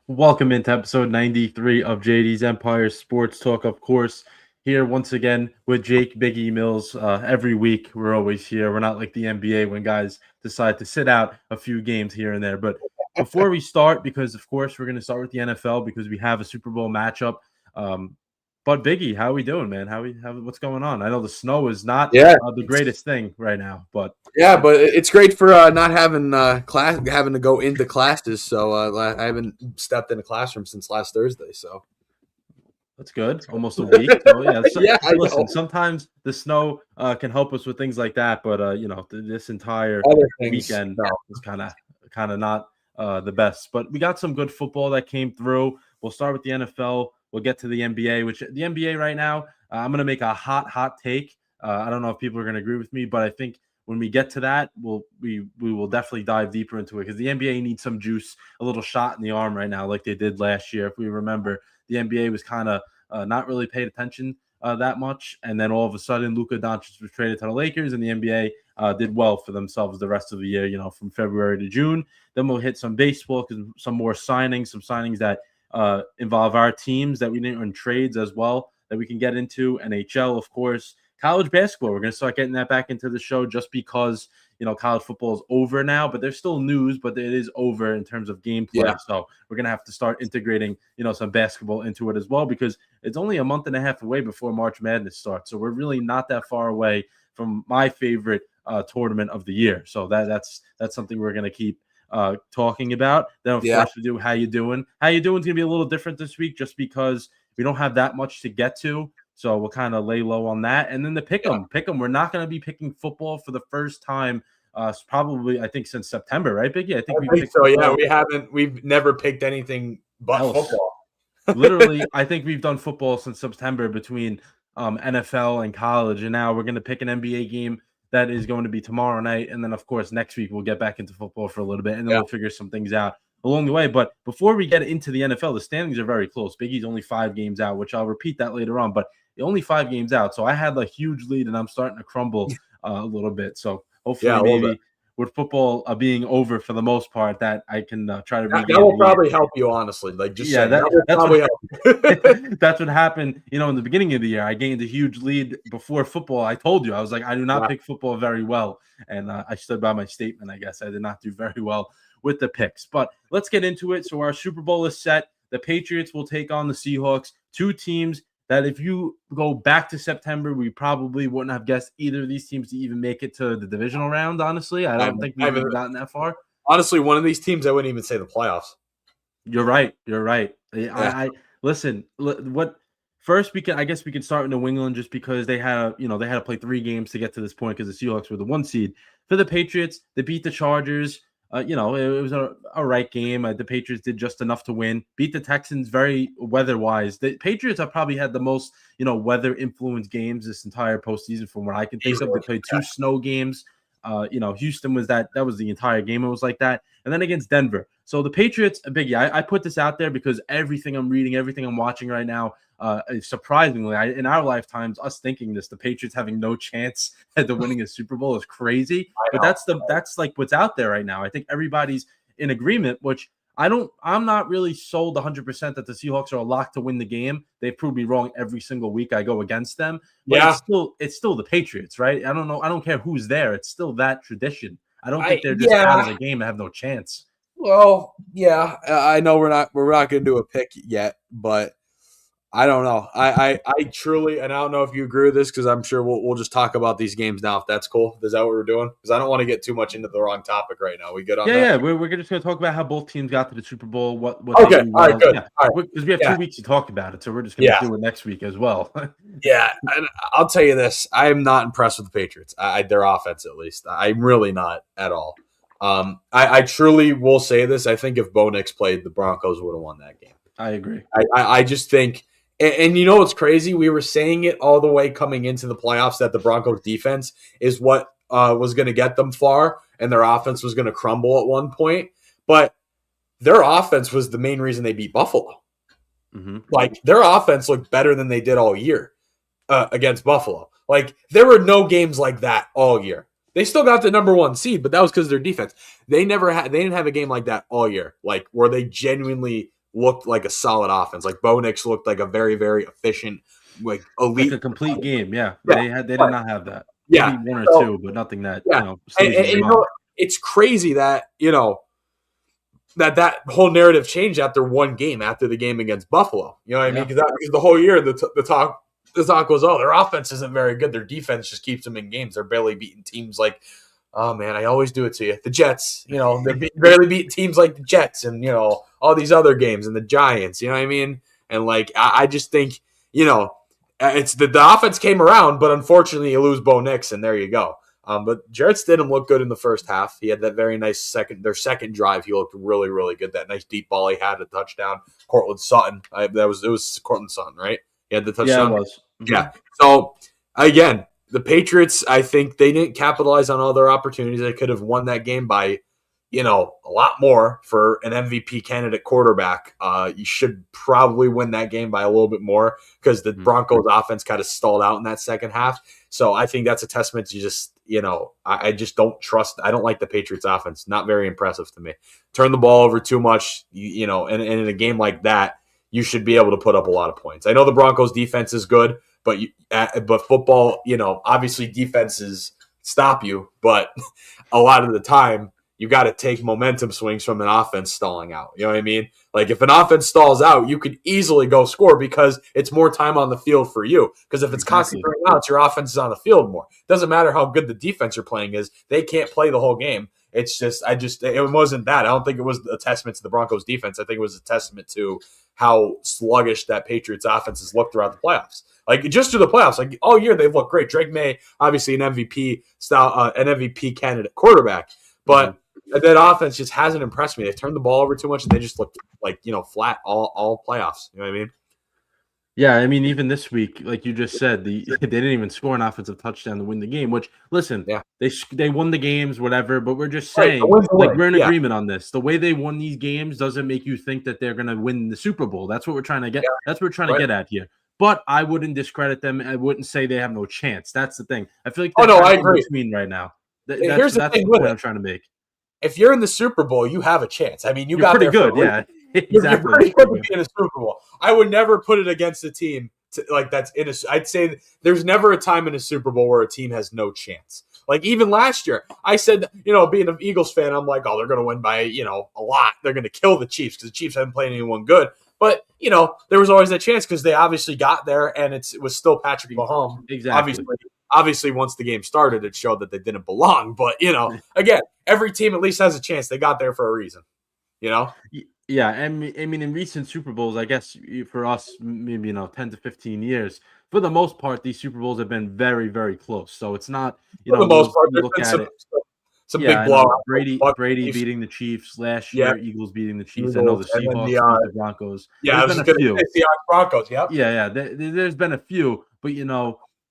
Welcome into episode 93 of JD's Empire Sports Talk. Of course, here once again with Jake Biggie Mills. Every week we're always here. We're not like the NBA when guys decide to sit out a few games here and there. But before we start, because of course we're going to start with the NFL because we have a Super Bowl matchup. But Biggie, how are we doing, man? What's going on? I know the snow is not the greatest thing right now, but but it's great for not having having to go into classes. So I haven't stepped in a classroom since last Thursday. So that's good. Almost a week. So, yeah. Listen, sometimes the snow can help us with things like that, but this entire weekend is kind of not the best. But we got some good football that came through. We'll start with the NFL. We'll get to the NBA, which the NBA right now, I'm going to make a hot take. I don't know if people are going to agree with me, but I think when we get to that, we will definitely dive deeper into it because the NBA needs some juice, a little shot in the arm right now like they did last year. If we remember, the NBA was kind of not really paid attention that much. And then all of a sudden, Luka Doncic was traded to the Lakers, and the NBA did well for themselves the rest of the year, from February to June. Then we'll hit some baseball, some more signings, some signings that involve our teams that we need in trades as well that we can get into. NHL, of course, college basketball. We're going to start getting that back into the show just because, college football is over now, but there's still news, but it is over in terms of gameplay. Yeah. So we're going to have to start integrating, some basketball into it as well, because it's only a month and a half away before March Madness starts. So we're really not that far away from my favorite tournament of the year. So that's something we're going to keep talking about. Then of course we do how you doing is going to be a little different this week just because we don't have that much to get to, so we'll kind of lay low on that. And then the pick 'em we're not going to be picking football for the first time probably I think since September, right, Biggie? I think so. We've never picked anything but football. Literally, I think we've done football since September between NFL and college, and now we're going to pick an NBA game that is going to be tomorrow night. And then, of course, next week we'll get back into football for a little bit, and then we'll figure some things out along the way. But before we get into the NFL, the standings are very close. Biggie's only 5 games out, which I'll repeat that later on, but only 5 games out. So I had a huge lead, and I'm starting to crumble a little bit. So hopefully maybe with football being over for the most part, that I can try to regain. That will probably help you, honestly. That's what happened. In the beginning of the year, I gained a huge lead before football. I told you, I was like, I do not pick football very well, and I stood by my statement. I guess I did not do very well with the picks, but let's get into it. So our Super Bowl is set. the Patriots will take on the Seahawks, two teams that if you go back to September, we probably wouldn't have guessed either of these teams to even make it to the divisional round, honestly. I don't think we've even gotten that far. Honestly, one of these teams, I wouldn't even say the playoffs. You're right. Yeah. I listen, first I guess we can start in New England just because they had to play 3 games to get to this point because the Seahawks were the 1 seed. For the Patriots, they beat the Chargers. It was a right game. The Patriots did just enough to win. Beat the Texans very weather-wise. The Patriots have probably had the most, weather-influenced games this entire postseason from what I can think of. They played 2 snow games. Houston was that was the entire game. It was like that. And then against Denver. So the Patriots, Biggie, I put this out there because everything I'm reading, everything I'm watching right now, surprisingly, in our lifetimes, us thinking this, the Patriots having no chance at the winning a Super Bowl is crazy. But that's like what's out there right now. I think everybody's in agreement, which I'm not really sold 100% that the Seahawks are a lock to win the game. They prove me wrong every single week I go against them. But it's still the Patriots, right? I don't know. I don't care who's there. It's still that tradition. I don't think they're just out of the game and have no chance. Well, yeah, I know we're not going to do a pick yet, but I don't know. I truly, and I don't know if you agree with this because I'm sure we'll just talk about these games now if that's cool. Is that what we're doing? Because I don't want to get too much into the wrong topic right now. We good on that? Yeah. We're just going to talk about how both teams got to the Super Bowl. What okay, all right, good. Yeah. Because we have 2 weeks to talk about it, so we're just going to do it next week as well. Yeah, and I'll tell you this: I am not impressed with the Patriots. Their offense, at least, I'm really not at all. I truly will say this: I think if Bo Nix played, the Broncos would have won that game. I agree. I just think. And you know what's crazy? We were saying it all the way coming into the playoffs that the Broncos defense is what was going to get them far and their offense was going to crumble at one point. But their offense was the main reason they beat Buffalo. Mm-hmm. Like, their offense looked better than they did all year against Buffalo. Like, there were no games like that all year. They still got the number 1 seed, but that was because of their defense. They didn't have a game like that all year, like where they genuinely looked like a solid offense. Like Bo Nix looked like a very, very efficient, like elite, like a complete game. Yeah. They did not have that. Yeah, maybe 1 or 2, but nothing that and it's crazy that that whole narrative changed after 1 game, after the game against Buffalo. You know what I mean? Because the whole year the talk was, their offense isn't very good. Their defense just keeps them in games. They're barely beating teams like. Oh, man, I always do it to you. The Jets, they're barely beat teams like the Jets and, all these other games and the Giants, you know what I mean? And, I just think, it's the offense came around, but unfortunately you lose Bo Nix, and there you go. But Jarrett Stidham looked good in the first half. He had that very nice their second drive. He looked really, really good. That nice deep ball he had, a touchdown. Cortland Sutton. It was Cortland Sutton, right? He had the touchdown. Yeah, it was. Mm-hmm. Yeah. So, again, the Patriots, I think they didn't capitalize on all their opportunities. They could have won that game by, a lot more for an MVP candidate quarterback. You should probably win that game by a little bit more because the Broncos offense kind of stalled out in that second half. So I think that's a testament to just, I just don't trust. I don't like the Patriots offense. Not very impressive to me. Turn the ball over too much, and in a game like that, you should be able to put up a lot of points. I know the Broncos defense is good. But football, obviously defenses stop you. But a lot of the time, you got to take momentum swings from an offense stalling out. You know what I mean? Like if an offense stalls out, you could easily go score because it's more time on the field for you. Because if it's constantly running out, your offense is on the field more. Doesn't matter how good the defense you're playing is. They can't play the whole game. It's just, it wasn't that. I don't think it was a testament to the Broncos defense. I think it was a testament to how sluggish that Patriots offense has looked throughout the playoffs. Like just through the playoffs, like all year they've looked great. Drake May, obviously an MVP style, an MVP candidate quarterback, but that offense just hasn't impressed me. They've turned the ball over too much, and they just looked like flat all playoffs. You know what I mean? Yeah, I mean, even this week, like you just said, they didn't even score an offensive touchdown to win the game. Which, listen, they won the games, whatever. But we're just saying, we're in agreement on this. The way they won these games doesn't make you think that they're going to win the Super Bowl. That's what we're trying to get. That's what we're trying to get at here. But I wouldn't discredit them. I wouldn't say they have no chance. That's the thing. I feel like I agree. Right now. Here's the thing with it. I'm trying to make. If you're in the Super Bowl, you have a chance. I mean, you're got pretty good. Yeah, exactly. You're pretty good to be in a Super Bowl. I would never put it against a team that's in a. I'd say there's never a time in a Super Bowl where a team has no chance. Like even last year, I said, being an Eagles fan, I'm like, oh, they're going to win by a lot. They're going to kill the Chiefs because the Chiefs haven't played anyone good. But, there was always that chance because they obviously got there, and it was still Patrick Mahomes. Exactly. Obviously, once the game started, it showed that they didn't belong. But, again, every team at least has a chance. They got there for a reason, Yeah, and I mean, in recent Super Bowls, I guess for us, maybe 10 to 15 years, for the most part, these Super Bowls have been very, very close. So it's not, for the most part, you look at some big blowouts. Brady beating the Chiefs last year, Eagles beating the Chiefs. I know the Seahawks beat the Broncos. Yeah, there's been a few. Seahawks, Broncos. Yep. Yeah. There's been a few, but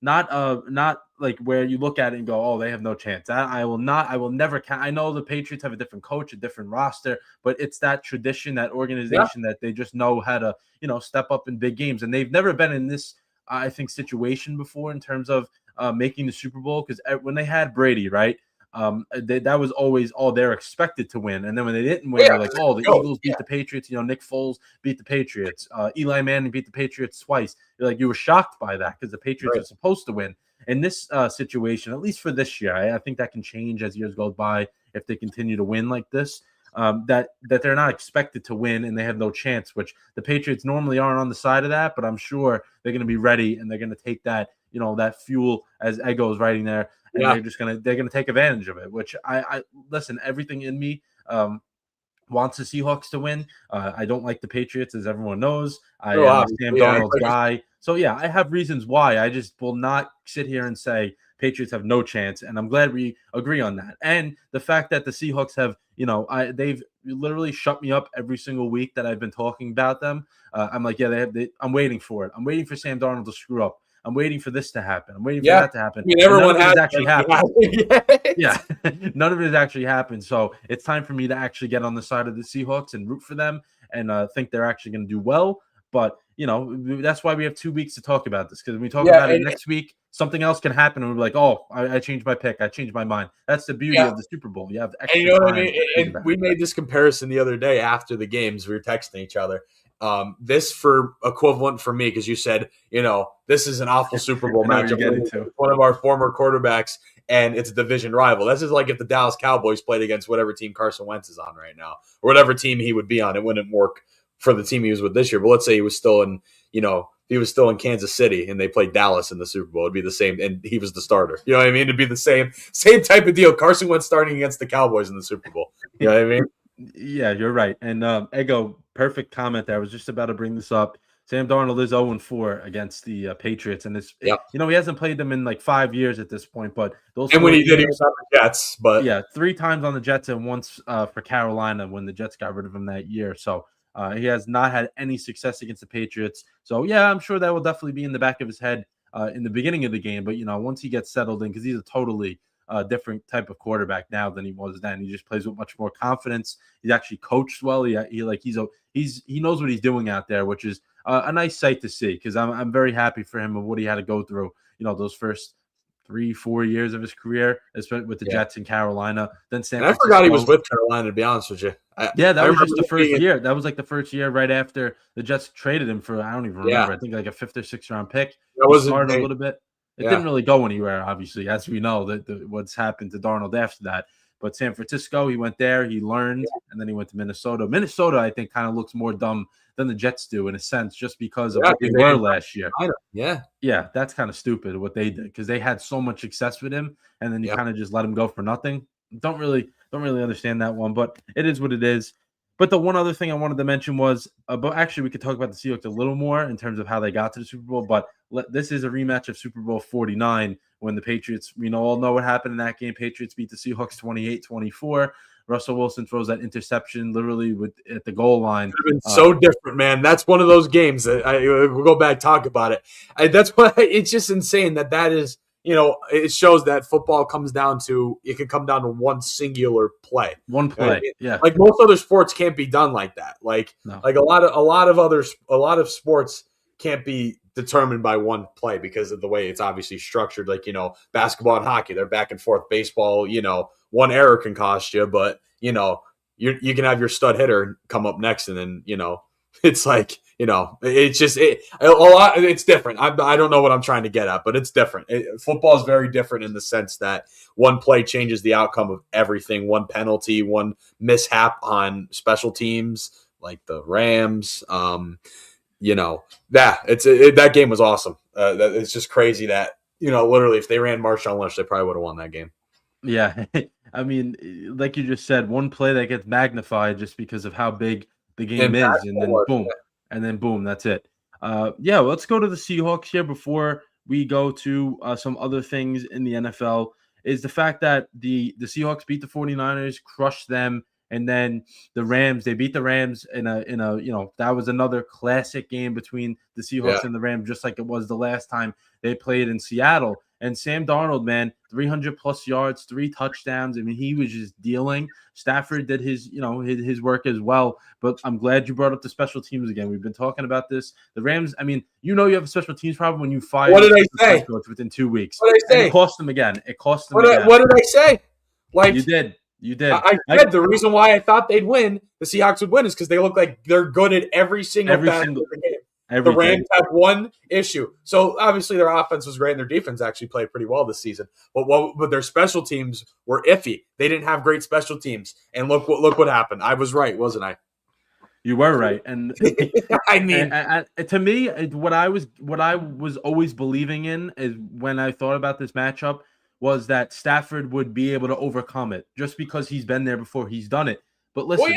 not like where you look at it and go, oh, they have no chance. I will never count. I know the Patriots have a different coach, a different roster, but it's that tradition, that organization that they just know how to, step up in big games. And they've never been in this, I think, situation before in terms of making the Super Bowl, because when they had Brady, right, that was always all they're expected to win. And then when they didn't win, they're like, oh, the Eagles beat the Patriots. Nick Foles beat the Patriots. Eli Manning beat the Patriots twice. You're like, you were shocked by that because the Patriots are supposed to win. In this situation, at least for this year, I think that can change as years go by if they continue to win like this. That they're not expected to win and they have no chance, which the Patriots normally aren't on the side of that, but I'm sure they're going to be ready and they're going to take that, that fuel, as Eggo's writing there, and they're gonna take advantage of it. Which I listen, everything in me wants the Seahawks to win. I don't like the Patriots, as everyone knows. I am a Sam Darnold's guy. So yeah, I have reasons why. I just will not sit here and say Patriots have no chance, and I'm glad we agree on that. And the fact that the Seahawks have, they've literally shut me up every single week that I've been talking about them. I'm like, I'm waiting for it. I'm waiting for Sam Darnold to screw up. I'm waiting for this to happen. I'm waiting for that to happen. I mean, everyone has actually happened. Yeah, none of it has actually happened. So it's time for me to actually get on the side of the Seahawks and root for them and think they're actually going to do well. But, that's why we have 2 weeks to talk about this, because when we talk about it next week, something else can happen. And we're like, oh, I changed my pick. I changed my mind. That's the beauty of the Super Bowl. You have extra time. What I mean? And we made this comparison the other day after the games. We were texting each other. This for equivalent for me, because you said, this is an awful Super Bowl matchup. One of our former quarterbacks, and it's a division rival. This is like if the Dallas Cowboys played against whatever team Carson Wentz is on right now, or whatever team he would be on. It wouldn't work for the team he was with this year. But let's say he was still in, he was still in Kansas City and they played Dallas in the Super Bowl. It'd be the same, and he was the starter. You know what I mean? It'd be the same type of deal. Carson Wentz starting against the Cowboys in the Super Bowl. You know what I mean? Yeah, you're right. And Ego, perfect comment there. I was just about to bring this up. Sam Darnold is 0-4 against the Patriots, and he hasn't played them in like 5 years at this point. But when he did, he was on the Jets. But 3 times on the Jets and once for Carolina when the Jets got rid of him that year. So he has not had any success against the Patriots. So I'm sure that will definitely be in the back of his head in the beginning of the game. But once he gets settled in, because he's a totally different type of quarterback now than he was then. He just plays with much more confidence. He's actually coached well. He knows what he's doing out there, which is a nice sight to see, because I'm very happy for him of what he had to go through. Those first 3-4 years of his career, especially with the Jets in Carolina. Then San Francisco. I forgot he was with Carolina, to be honest with you. That was just the first year. That was like the first year right after the Jets traded him for, I don't even remember. I think like a 5th or 6th round pick. He started a little bit. It didn't really go anywhere, obviously, as we know that what's happened to Darnold after that. But San Francisco, he went there, he learned, and then he went to Minnesota. Minnesota, I think, kind of looks more dumb than the Jets do in a sense, just because of what they were last year. Yeah, that's kind of stupid what they did, because they had so much success with him, and then you kind of just let him go for nothing. Don't really understand that one, but it is what it is. But the one other thing I wanted to mention was, but actually we could talk about the Seahawks a little more in terms of how they got to the Super Bowl. But this is a rematch of Super Bowl 49 when the Patriots, we all know what happened in that game. Patriots beat the Seahawks 28-24. Russell Wilson throws that interception literally at the goal line. It would have been so different, man. That's one of those games that we'll go back, talk about it. That's why it's just insane that is, it shows that football comes down to, it can come down to one singular play. One play. Right? Yeah. Like most other sports can't be done like that. Like a lot of sports can't be determined by one play because of the way it's obviously structured. Like, basketball and hockey, they're back and forth. Baseball, one error can cost you, but you can have your stud hitter come up next, and then it's like, it's just a lot. It's different. I don't know what I'm trying to get at, but it's different. Football is very different in the sense that one play changes the outcome of everything. One penalty, one mishap on special teams, like the Rams. That game was awesome. It's just crazy that literally if they ran Marshawn Lynch, they probably would have won that game. Yeah, I mean, like you just said, one play that gets magnified just because of how big the game is, and then boom, that's it. Yeah, let's go to the Seahawks here before we go to some other things in the NFL. Is the fact that the Seahawks beat the 49ers, crushed them, and then the Rams, they beat the Rams in a that was another classic game between the Seahawks and the Rams, just like it was the last time they played in Seattle. And Sam Darnold, man, 300 plus yards, 3 touchdowns. I mean, he was just dealing. Stafford did his work as well. But I'm glad you brought up the special teams again. We've been talking about this. The Rams, I mean, you have a special teams problem when you fire what did I say? Coach within 2 weeks. What did I say? And it cost them again. What did I say? Like you did. I said the reason why I thought they'd win, the Seahawks would win, is because they look like they're good at every single game. The Rams have one issue. So obviously their offense was great and their defense actually played pretty well this season. But their special teams were iffy. They didn't have great special teams. And look what happened. I was right, wasn't I? You were right. And I mean, to me, what I was always believing in is when I thought about this matchup was that Stafford would be able to overcome it just because he's been there before. He's done it. But listen,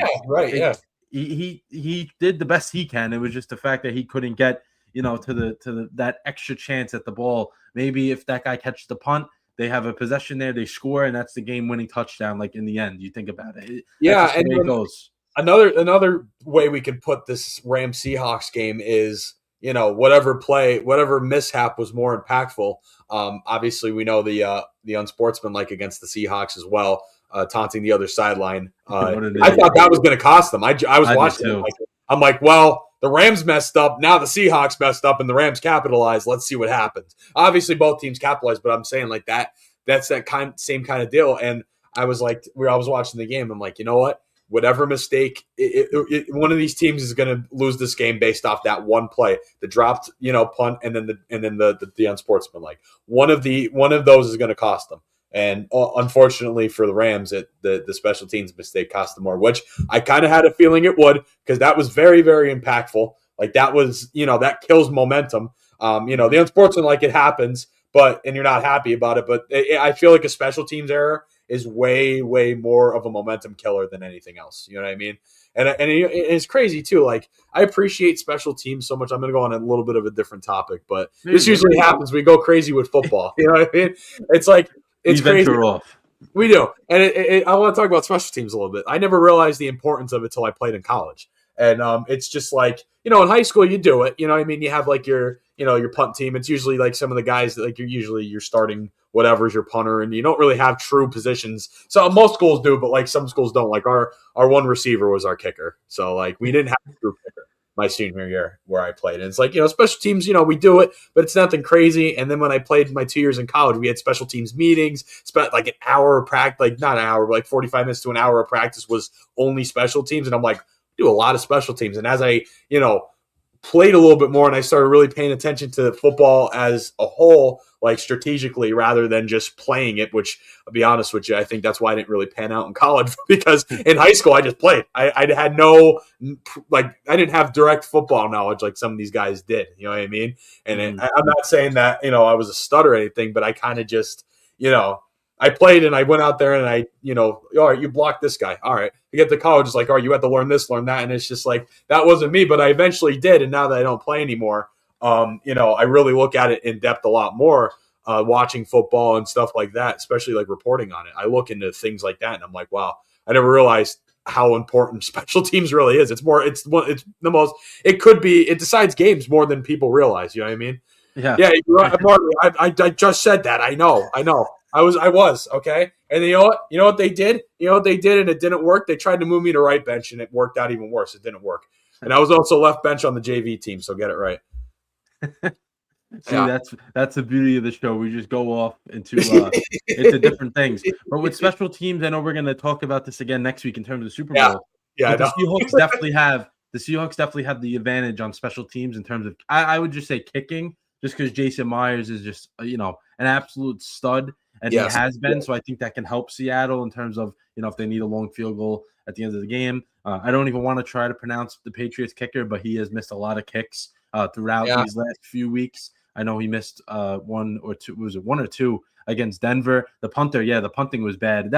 he did the best he can. It was just the fact that he couldn't get, to that extra chance at the ball. Maybe if that guy catches the punt, they have a possession there, they score, and that's the game-winning touchdown. Like in the end, you think about it. That's and it goes. Another way we could put this Rams Seahawks game is, whatever mishap was more impactful. Obviously, we know the unsportsmanlike against the Seahawks as well. Taunting the other sideline. I thought that was going to cost them. I was watching it. I'm like, well, the Rams messed up. Now the Seahawks messed up and the Rams capitalized. Let's see what happens. Obviously, both teams capitalized, but I'm saying like that's that same kind of deal. And I was like, I was watching the game. I'm like, you know what? Whatever mistake, one of these teams is going to lose this game based off that one play, the dropped, punt, and then the unsportsmanlike. One of those is going to cost them. And unfortunately for the Rams, the special teams mistake cost them more, which I kind of had a feeling it would, because that was very, very impactful. Like that was, that kills momentum. The unsportsmanlike, it happens, and you're not happy about it. But I feel like a special teams error is way, way more of a momentum killer than anything else. You know what I mean? And it's crazy too. Like I appreciate special teams so much. I'm going to go on a little bit of a different topic, but this usually happens. We go crazy with football. You know what I mean? It's like, it's crazy. We do. And I want to talk about special teams a little bit. I never realized the importance of it till I played in college. And it's just like, in high school you do it. You know what I mean? You have like your punt team. It's usually like some of the guys that like you're starting whatever's your punter, and you don't really have true positions. So most schools do, but like some schools don't. Like our one receiver was our kicker. So like we didn't have a true kicker my senior year where I played. And it's like, special teams, we do it, but it's nothing crazy. And then when I played my 2 years in college, we had special teams meetings, spent like an hour of practice, like not an hour, but like 45 minutes to an hour of practice was only special teams. And I'm like, do a lot of special teams. And as I, played a little bit more and I started really paying attention to football as a whole, like strategically rather than just playing it, which I'll be honest with you, I think that's why I didn't really pan out in college, because in high school I just played. I had no, I didn't have direct football knowledge like some of these guys did, you know what I mean? And I'm not saying that, I was a stud or anything, but I kind of just, I played and I went out there and I, all right, you blocked this guy. All right. You get to college, it's like, all right, you have to learn this, learn that. And it's just like, that wasn't me, but I eventually did. And now that I don't play anymore, I really look at it in depth a lot more, watching football and stuff like that, especially like reporting on it. I look into things like that and I'm like, wow, I never realized how important special teams really is. It decides games more than people realize. You know what I mean? Yeah. Yeah. Marty, I just said that. I know. I was okay. And you know what they did? And it didn't work. They tried to move me to right bench, and it worked out even worse. It didn't work. And I was also left bench on the JV team, so get it right. See, that's the beauty of the show. We just go off into different things. But with special teams, I know we're going to talk about this again next week in terms of the Super Bowl. Yeah. The Seahawks definitely have the advantage on special teams in terms of, I would just say kicking, just because Jason Myers is just an absolute stud. And he has been, so I think that can help Seattle in terms of, if they need a long field goal at the end of the game. I don't even want to try to pronounce the Patriots kicker, but he has missed a lot of kicks throughout these last few weeks. I know he missed one or two. Was it one or two against Denver? The punter, the punting was bad.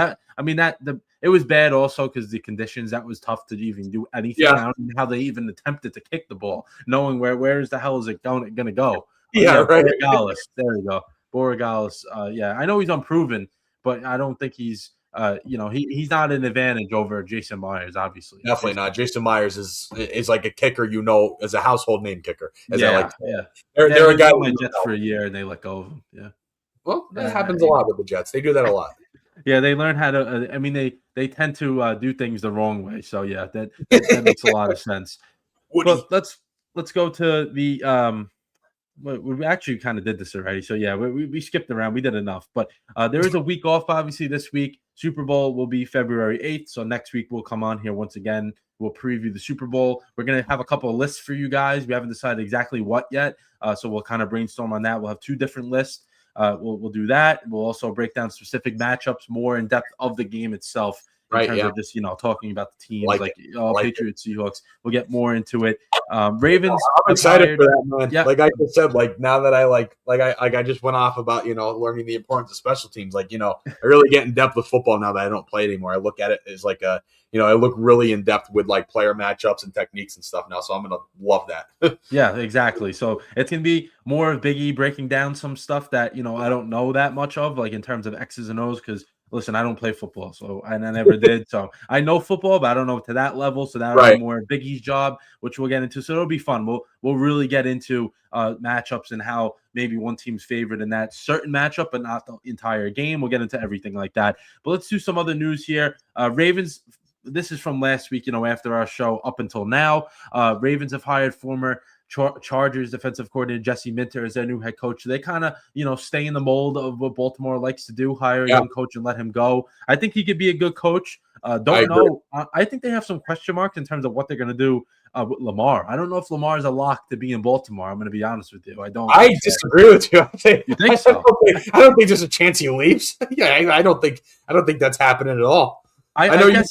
It was bad also because the conditions. That was tough to even do anything. Yeah. I don't know how they even attempted to kick the ball, knowing where is the hell is it going to go? Right. Borregales. There you go. Borregales. I know he's unproven, but I don't think he's. He's not an advantage over Jason Myers, obviously. Definitely not. Jason Myers is like a kicker, as a household name kicker. They're a guy my Jets for a year and they let go of him. Yeah. Well, that happens a lot with the Jets. They do that a lot. Yeah, they learn how to. They tend to do things the wrong way. So yeah, that makes a lot of sense. But let's go to the. We actually kind of did this already. So yeah, we skipped around. We did enough. But there is a week off, obviously, this week. Super Bowl will be February 8th. So next week we'll come on here once again. We'll preview the Super Bowl. We're going to have a couple of lists for you guys. We haven't decided exactly what yet. So we'll kind of brainstorm on that. We'll have 2 different lists. We'll do that. We'll also break down specific matchups more in depth of the game itself. In terms of just, talking about the teams Patriots, Seahawks. We'll get more into it. Ravens. I'm excited for that, man. Yeah. Like I just said, now that I just went off about, learning the importance of special teams. I really get in depth with football now that I don't play anymore. I look at it as I look really in depth with player matchups and techniques and stuff now. So I'm going to love that. Yeah, exactly. So it's going to be more of Biggie breaking down some stuff that, I don't know that much of, in terms of X's and O's, because listen, I don't play football, and I never did. So I know football, but I don't know to that level. So that'll be more Biggie's job, which we'll get into. So it'll be fun. We'll really get into matchups and how maybe one team's favored in that certain matchup, but not the entire game. We'll get into everything like that. But let's do some other news here. Ravens. This is from last week, after our show up until now. Ravens have hired former Chargers defensive coordinator Jesse Minter as their new head coach. They kind of, stay in the mold of what Baltimore likes to do, hire a young coach and let him go. I think he could be a good coach. Don't know. I think they have some question marks in terms of what they're going to do with Lamar. I don't know if Lamar is a lock to be in Baltimore. I'm going to be honest with you. I disagree with you. You think so? I don't think there's a chance he leaves. I don't think that's happening at all. I guess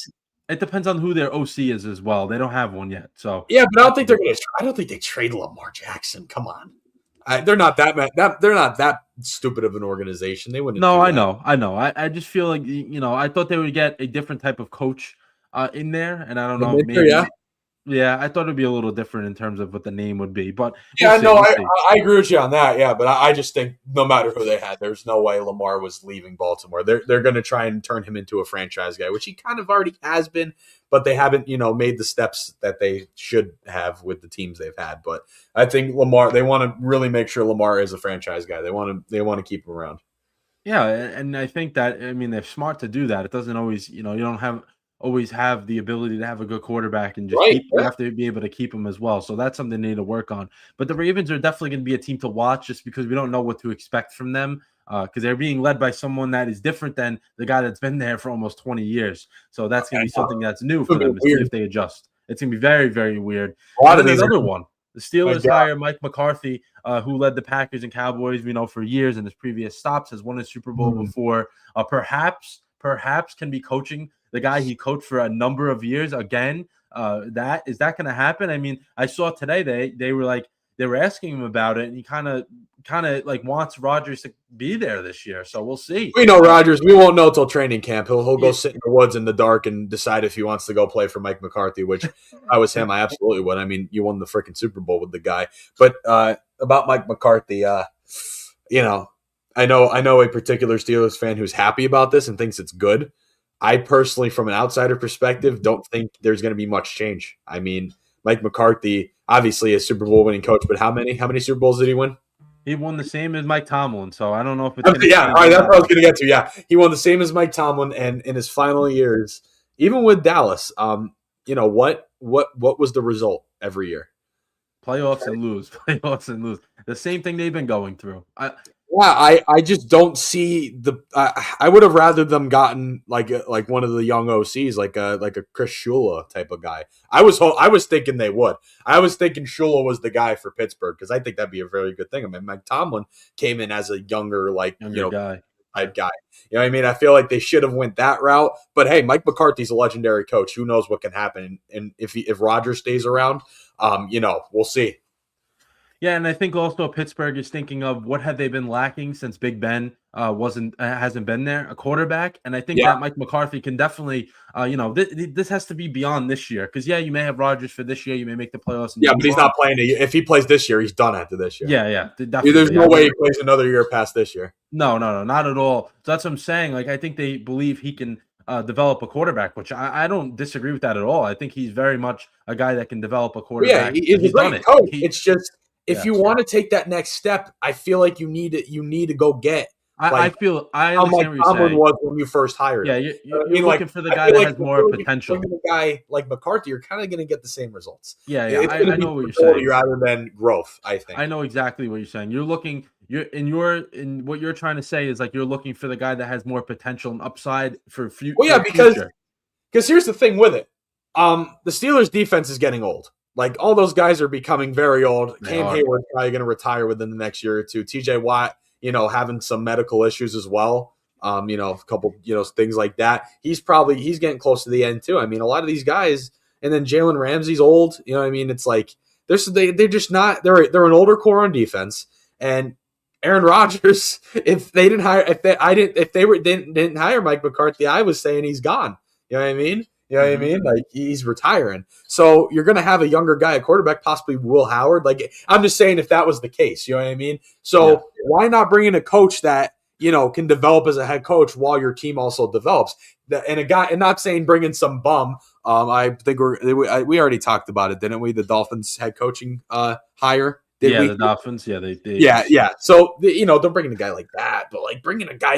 it depends on who their OC is as well. They don't have one yet. So yeah, but I don't think they're going to. I don't think they trade Lamar Jackson. Come on, they're not they're not that stupid of an organization. They wouldn't. No, I know. I just feel like I thought they would get a different type of coach in there, and I don't know. Maybe, yeah, I thought it'd be a little different in terms of what the name would be, but I agree with you on that. Yeah, but I just think no matter who they had, there's no way Lamar was leaving Baltimore. They're going to try and turn him into a franchise guy, which he kind of already has been, but they haven't made the steps that they should have with the teams they've had. But I think Lamar, they want to really make sure Lamar is a franchise guy. They want to keep him around. Yeah, and I think that they're smart to do that. It doesn't always you don't always have the ability to have a good quarterback and just you have to be able to keep them as well. So that's something they need to work on. But the Ravens are definitely going to be a team to watch just because we don't know what to expect from them because they're being led by someone that is different than the guy that's been there for almost 20 years. So that's going to be something that's new for them to see if they adjust. It's going to be very, very weird. Another one. The Steelers hire Mike McCarthy, who led the Packers and Cowboys, for years in his previous stops, has won a Super Bowl before. Perhaps can be coaching the guy he coached for a number of years again. Is that going to happen? I saw today they were asking him about it, and he kind of wants Rodgers to be there this year. So we'll see. We know Rodgers. We won't know till training camp. He'll go sit in the woods in the dark and decide if he wants to go play for Mike McCarthy. Which, if I was him, I absolutely would. You won the freaking Super Bowl with the guy. But about Mike McCarthy, I know a particular Steelers fan who's happy about this and thinks it's good. I personally, from an outsider perspective, don't think there's going to be much change. Mike McCarthy, obviously a Super Bowl winning coach, but how many Super Bowls did he win? He won the same as Mike Tomlin, so I don't know if it's all right, that's what I was going to get to. Yeah, he won the same as Mike Tomlin, and in his final years, even with Dallas, what was the result every year? Playoffs and lose. The same thing they've been going through. I just don't see I would have rather them gotten like one of the young OCs, like a Chris Shula type of guy. I was thinking they would. I was thinking Shula was the guy for Pittsburgh because I think that'd be a very good thing. Mike Tomlin came in as a younger guy. type guy. You know what I mean? I feel like they should have went that route. But hey, Mike McCarthy's a legendary coach. Who knows what can happen? And if Rodgers stays around, we'll see. Yeah, and I think also Pittsburgh is thinking of what have they been lacking since Big Ben hasn't been there, a quarterback, and I think that Mike McCarthy can definitely, this has to be beyond this year because you may have Rodgers for this year, you may make the playoffs. But he's not playing. If he plays this year, he's done after this year. Yeah, definitely. There's no way he plays another year past this year. No, not at all. So that's what I'm saying. Like I think they believe he can develop a quarterback, which I don't disagree with that at all. I think he's very much a guy that can develop a quarterback. He's a great coach. It's just. If you want to take that next step, I feel like you need to go get. I understand what you're saying. Was when you first hired. Yeah, you're looking for the guy that has more potential. A guy like McCarthy, you're kind of going to get the same results. Yeah, I know what you're saying. Rather than growth, I think. I know exactly what you're saying. You're looking. In what you're trying to say is like you're looking for the guy that has more potential and upside for future. Well, yeah, because here's the thing with it. The Steelers' defense is getting old. Like, all those guys are becoming very old. Cam Hayward's probably going to retire within the next year or two. TJ Watt, having some medical issues as well. A couple, things like that. He's getting close to the end too. I mean, a lot of these guys, and then Jalen Ramsey's old. You know what I mean? It's like they're just not. They're an older core on defense. And Aaron Rodgers, if they didn't hire Mike McCarthy, I was saying he's gone. You know what I mean? You know what I mean? Like, he's retiring. So you're going to have a younger guy at quarterback, possibly Will Howard. Like, I'm just saying if that was the case, you know what I mean? So why not bring in a coach that, can develop as a head coach while your team also develops? And not saying bring in some bum. I think we already talked about it, didn't we? The Dolphins head coaching hire. The Dolphins. Yeah, they Yeah. So, don't bring in a guy like that, but like bring in a guy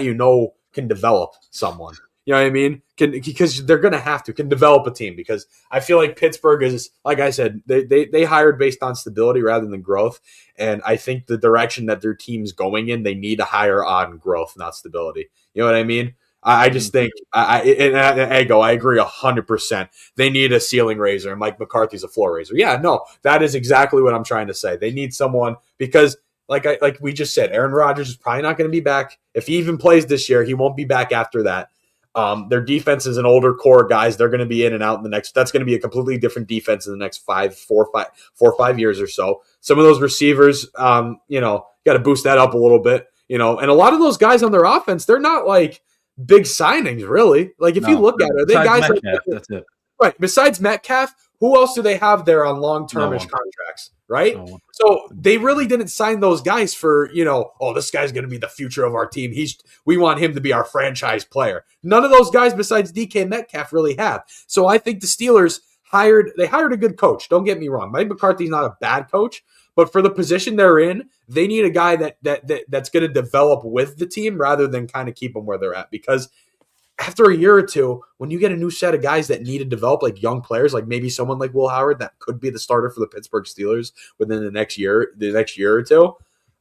can develop someone. You know what I mean? Because they're going to have to develop a team, because I feel like Pittsburgh is, like I said, they hired based on stability rather than growth. And I think the direction that their team's going in, they need to hire on growth, not stability. You know what I mean? I just think I agree 100%. They need a ceiling raiser, and Mike McCarthy's a floor raiser. Yeah, no, that is exactly what I'm trying to say. They need someone, because like we just said, Aaron Rodgers is probably not going to be back. If he even plays this year, he won't be back after that. Their defense is an older core guys. They're going to be in and out in the next. That's going to be a completely different defense in the next 4 or 5 years or so. Some of those receivers, got to boost that up a little bit, and a lot of those guys on their offense, they're not like big signings, really. Like, if you look at it, they guys Metcalf, that's it. Right. Besides Metcalf, who else do they have there on long-termish contracts? Right. No. So they really didn't sign those guys for, this guy's going to be the future of our team. We want him to be our franchise player. None of those guys besides DK Metcalf really have. So I think the Steelers hired a good coach. Don't get me wrong. Mike McCarthy's not a bad coach, but for the position they're in, they need a guy that's going to develop with the team rather than kind of keep them where they're at. Because after a year or two, when you get a new set of guys that need to develop, like young players, like maybe someone like Will Howard that could be the starter for the Pittsburgh Steelers within the next year or two,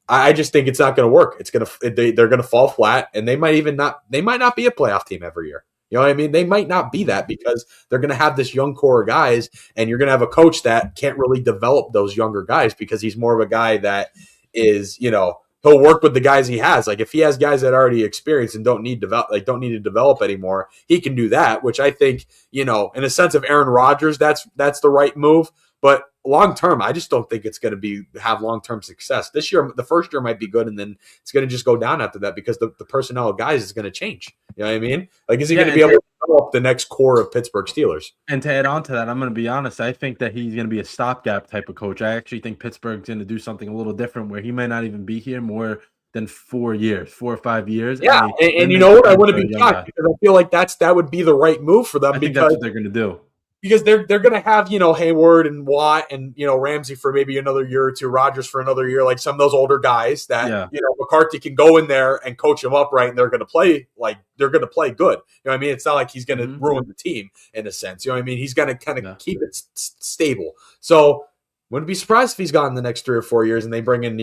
I just think it's not going to work. They're going to fall flat, and they might not be a playoff team every year. You know what I mean? They might not be that, because they're going to have this young core of guys, and you're going to have a coach that can't really develop those younger guys, because he's more of a guy that is, he'll work with the guys he has. Like, if he has guys that already experienced and don't need to develop anymore, he can do that, which I think, in a sense of Aaron Rodgers, that's the right move. But long term, I just don't think it's going to have long term success. This year, the first year might be good, and then it's going to just go down after that, because the personnel of guys is going to change. You know what I mean? Like, is he going to be able to develop the next core of Pittsburgh Steelers? And to add on to that, I'm going to be honest. I think that he's going to be a stopgap type of coach. I actually think Pittsburgh's going to do something a little different, where he may not even be here more than 4 or 5 years. Yeah, and you know what? I wouldn't be shocked, because I feel like that would be the right move for them. I think that's what they're going to do. Because they're going to have, Hayward and Watt and, Ramsey for maybe another year or two, Rodgers for another year, like some of those older guys that, McCarthy can go in there and coach them up right, and they're going to play good. You know what I mean? It's not like he's going to ruin the team in a sense. You know what I mean? He's going to kind of keep it stable. So wouldn't be surprised if he's gone the next 3 or 4 years, and they bring in,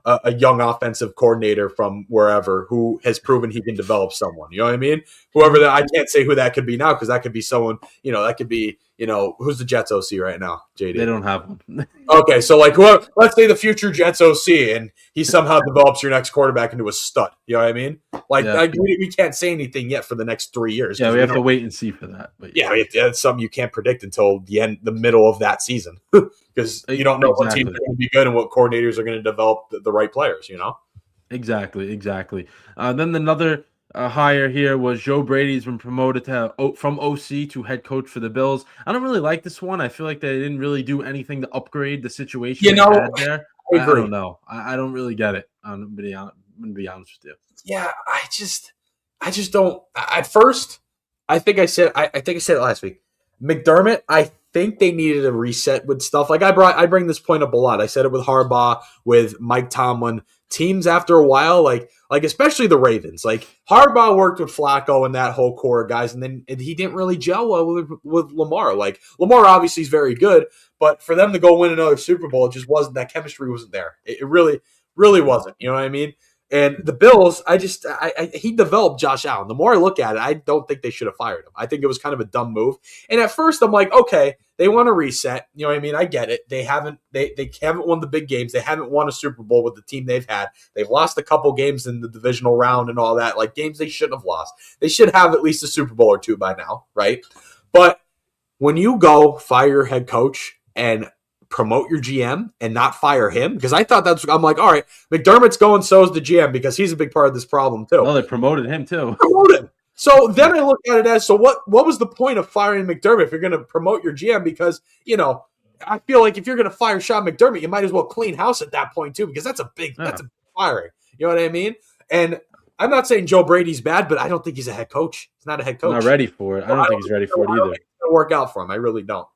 a young offensive coordinator from wherever who has proven he can develop someone. You know what I mean? Whoever that, I can't say who that could be now, because that could be someone, that could be, who's the Jets OC right now, JD? They don't have one. Okay, so let's say the future Jets OC, and he somehow develops your next quarterback into a stud. You know what I mean? We can't say anything yet for the next 3 years. Yeah, we have to wait and see for that. But it's something you can't predict until the middle of that season, because you don't know what teams are going to be good and what coordinators are going to develop the right players. Exactly. Then another hire here was Joe Brady's been promoted from OC to head coach for the Bills. I don't really like this one. I feel like they didn't really do anything to upgrade the situation they had there. I don't know. I don't really get it. I'm going to be honest with you. Yeah, I just don't. At first, I think I said it last week. McDermott, I think they needed a reset with stuff. Like I bring this point up a lot. I said it with Harbaugh, with Mike Tomlin. Teams after a while, like especially the Ravens, like Harbaugh worked with Flacco and that whole core of guys, and then he didn't really gel well with Lamar. Like Lamar obviously is very good, but for them to go win another Super Bowl, it just wasn't, that chemistry wasn't there. It really, really wasn't. You know what I mean? And the Bills, he developed Josh Allen. The more I look at it, I don't think they should have fired him. I think it was kind of a dumb move. And at first, I'm like, okay, they want to reset. You know what I mean? I get it. They haven't won the big games. They haven't won a Super Bowl with the team they've had. They've lost a couple games in the divisional round and all that, like games they shouldn't have lost. They should have at least a Super Bowl or two by now, right? But when you go fire your head coach and promote your GM and not fire him, because I thought I'm like, all right, McDermott's going, so is the GM, because he's a big part of this problem too. Well, they promoted him too. So then I look at it as, so what was the point of firing McDermott if you're going to promote your GM? Because, I feel like if you're going to fire Sean McDermott, you might as well clean house at that point too, because that's a big firing. You know what I mean? And I'm not saying Joe Brady's bad, but I don't think he's a head coach. He's not a head coach. Not ready for it. I don't think he's ready for it either. It's going to work out for him. I really don't.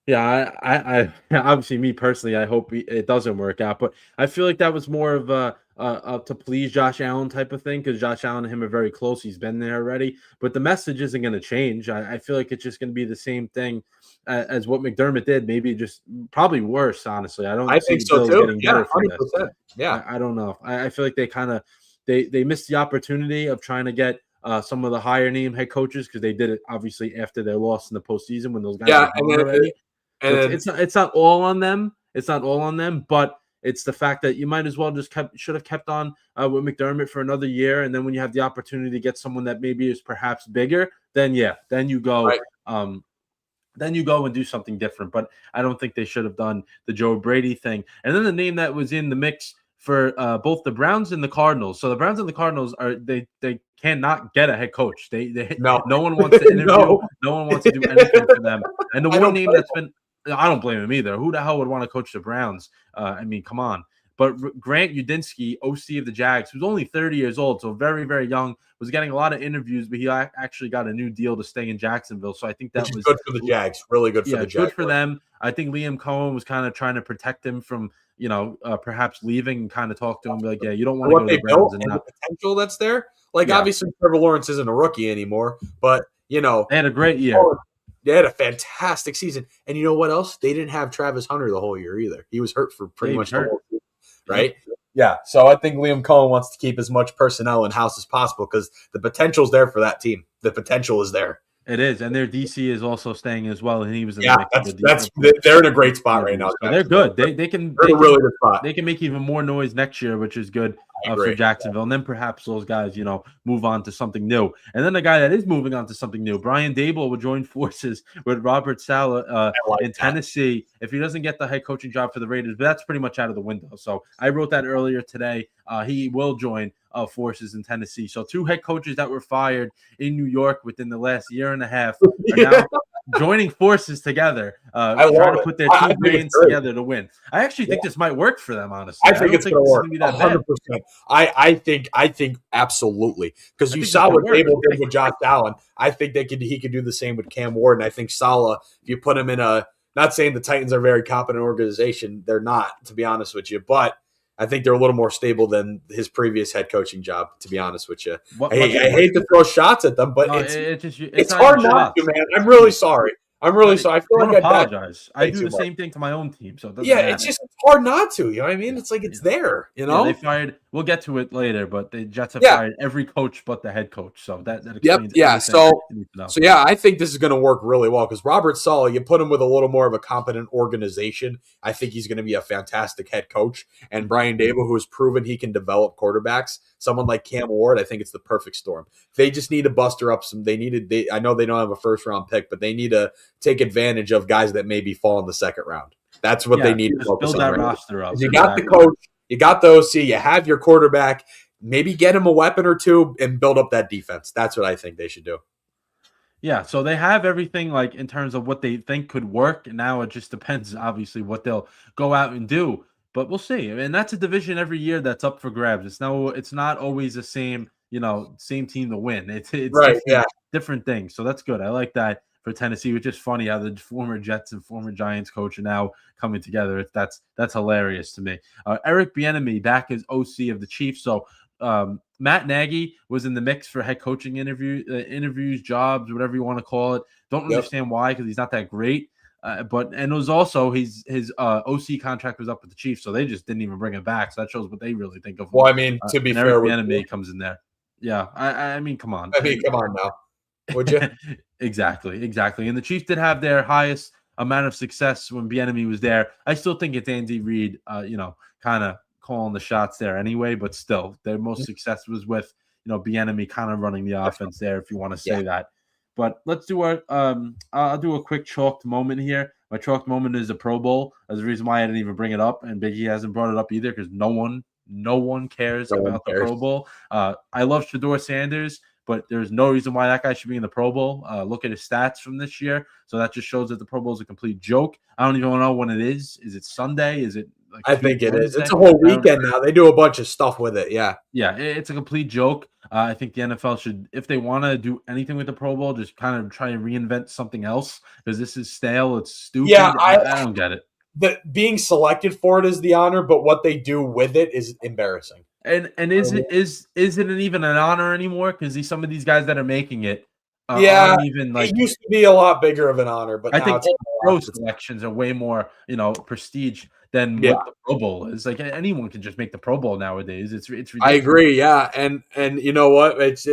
Yeah, I obviously, me personally, I hope it doesn't work out, but I feel like that was more of a to please Josh Allen type of thing, because Josh Allen and him are very close. He's been there already, but the message isn't going to change. I feel like it's just going to be the same thing as what McDermott did, maybe just probably worse. Honestly, I think so too. Yeah, 100%. Yeah, I don't know. I feel like they missed the opportunity of trying to get some of the higher name head coaches, because they did it obviously after their loss in the postseason when those guys were already. It's not all on them. It's not all on them, but it's the fact that you might as well should have kept on with McDermott for another year, and then when you have the opportunity to get someone that maybe is perhaps bigger, then you go, right. Then you go and do something different. But I don't think they should have done the Joe Brady thing. And then the name that was in the mix for both the Browns and the Cardinals. So the Browns and the Cardinals they cannot get a head coach. No one wants to interview. No one wants to do anything for them. And the one name that's been, I don't blame him either. Who the hell would want to coach the Browns? I mean, come on. But Grant Udinski, OC of the Jags, who's only 30 years old, so very, very young, was getting a lot of interviews, but he actually got a new deal to stay in Jacksonville. So I think that was good for the Jags. Really good for the Jags. Good for them. I think Liam Cohen was kind of trying to protect him from, perhaps leaving, and kind of talk to him, be like, yeah, you don't want to go to the Browns. And the potential that's there. Obviously, Trevor Lawrence isn't a rookie anymore, but, they had a great year. They had a fantastic season. And you know what else? They didn't have Travis Hunter the whole year either. He was hurt for pretty much the whole season, right? Yeah. So I think Liam Cohen wants to keep as much personnel in-house as possible, because the potential's there for that team. The potential is there. It is. And their DC is also staying as well, and he was in they're in a great spot right now. So they're good. They can a really good spot. They can make even more noise next year, which is good for Jacksonville. And then perhaps those guys, move on to something new. And then the guy that is moving on to something new, Brian Daboll, will join forces with Robert Saleh in Tennessee if he doesn't get the head coaching job for the Raiders. But that's pretty much out of the window. So I wrote that earlier today. He will join forces in Tennessee. So 2 head coaches that were fired in New York within the last year and a half are now joining forces together, trying to put their 2 brains together to win. I actually think this might work for them, honestly. I think it's going to work 100%. I think absolutely, because you saw what Daboll did with Josh Allen. I think he could do the same with Cam Ward, and I think Saleh, if you put him in not saying the Titans are a very competent organization, they're not, to be honest with you, but I think they're a little more stable than his previous head coaching job, to be honest with you. I hate to throw shots at them, but it's hard not to, man. I'm really sorry. I feel like I apologize. I do the same thing to my own team, so it doesn't matter. It's hard not to. You know what I mean? It's like it's there. They fired we'll get to it later, but the Jets have fired every coach but the head coach. So that explains everything So, you need to know. So yeah, I think this is going to work really well because Robert Saleh, you put him with a little more of a competent organization. I think he's going to be a fantastic head coach. And Brian Daboll, who has proven he can develop quarterbacks, someone like Cam Ward, I think it's the perfect storm. They just need to buster up some. I know they don't have a first round pick, but they need to take advantage of guys that maybe fall in the second round. That's what they need to focus build on. That roster up. You got the coach, you got the OC, you have your quarterback. Maybe get him a weapon or two and build up that defense. That's what I think they should do. Yeah, so they have everything like in terms of what they think could work. And now it just depends, obviously, what they'll go out and do. But we'll see. And that's a division every year that's up for grabs. It's not always the same, same team to win. It's right, different things. So that's good. I like that for Tennessee, which is funny how the former Jets and former Giants coach are now coming together. That's hilarious to me. Eric Bieniemy back as OC of the Chiefs. So Matt Nagy was in the mix for head coaching interviews, jobs, whatever you want to call it. Don't understand why, because he's not that great. But it was also his OC contract was up with the Chiefs, so they just didn't even bring him back. So that shows what they really think of him. Well, I mean, to be fair, Eric Bieniemy comes in there. Yeah, I mean, come on. Come on now, would you? Exactly. And the Chiefs did have their highest amount of success when Bieniemy was there. I still think it's Andy Reid, kind of calling the shots there anyway, but still their most success was with Bieniemy kind of running the offense there, if you want to say that. But let's do I'll do a quick chalked moment here. My chalked moment is a Pro Bowl. That's the reason why I didn't even bring it up, and Biggie hasn't brought it up either, because no one cares about the Pro Bowl. I love Shedeur Sanders, but there's no reason why that guy should be in the Pro Bowl. Look at his stats from this year. So that just shows that the Pro Bowl is a complete joke. I don't even know when it is. Is it Sunday? Is it I think it is. It's a whole weekend now. They do a bunch of stuff with it. Yeah. Yeah, it's a complete joke. I think the NFL should, if they want to do anything with the Pro Bowl, just kind of try and reinvent something else, because this is stale. It's stupid. Yeah, I don't get it. Being selected for it is the honor, but what they do with it is embarrassing. And is it even an honor anymore? Because some of these guys that are making it, even like, it used to be a lot bigger of an honor, but I think pro selections are way more prestige than what the Pro Bowl is. Like, anyone can just make the Pro Bowl nowadays. It's ridiculous. I agree, yeah, and you know what? It's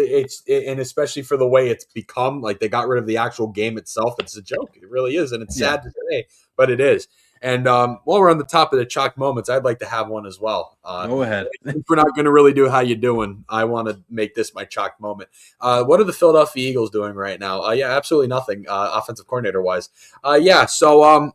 and especially for the way it's become, like they got rid of the actual game itself. It's a joke. It really is, and it's sad to say, but it is. And while we're on the top of the chalk moments, I'd like to have one as well. Go ahead. If we're not going to really do how you doing, I want to make this my chalk moment. What are the Philadelphia Eagles doing right now? Absolutely nothing, offensive coordinator wise. So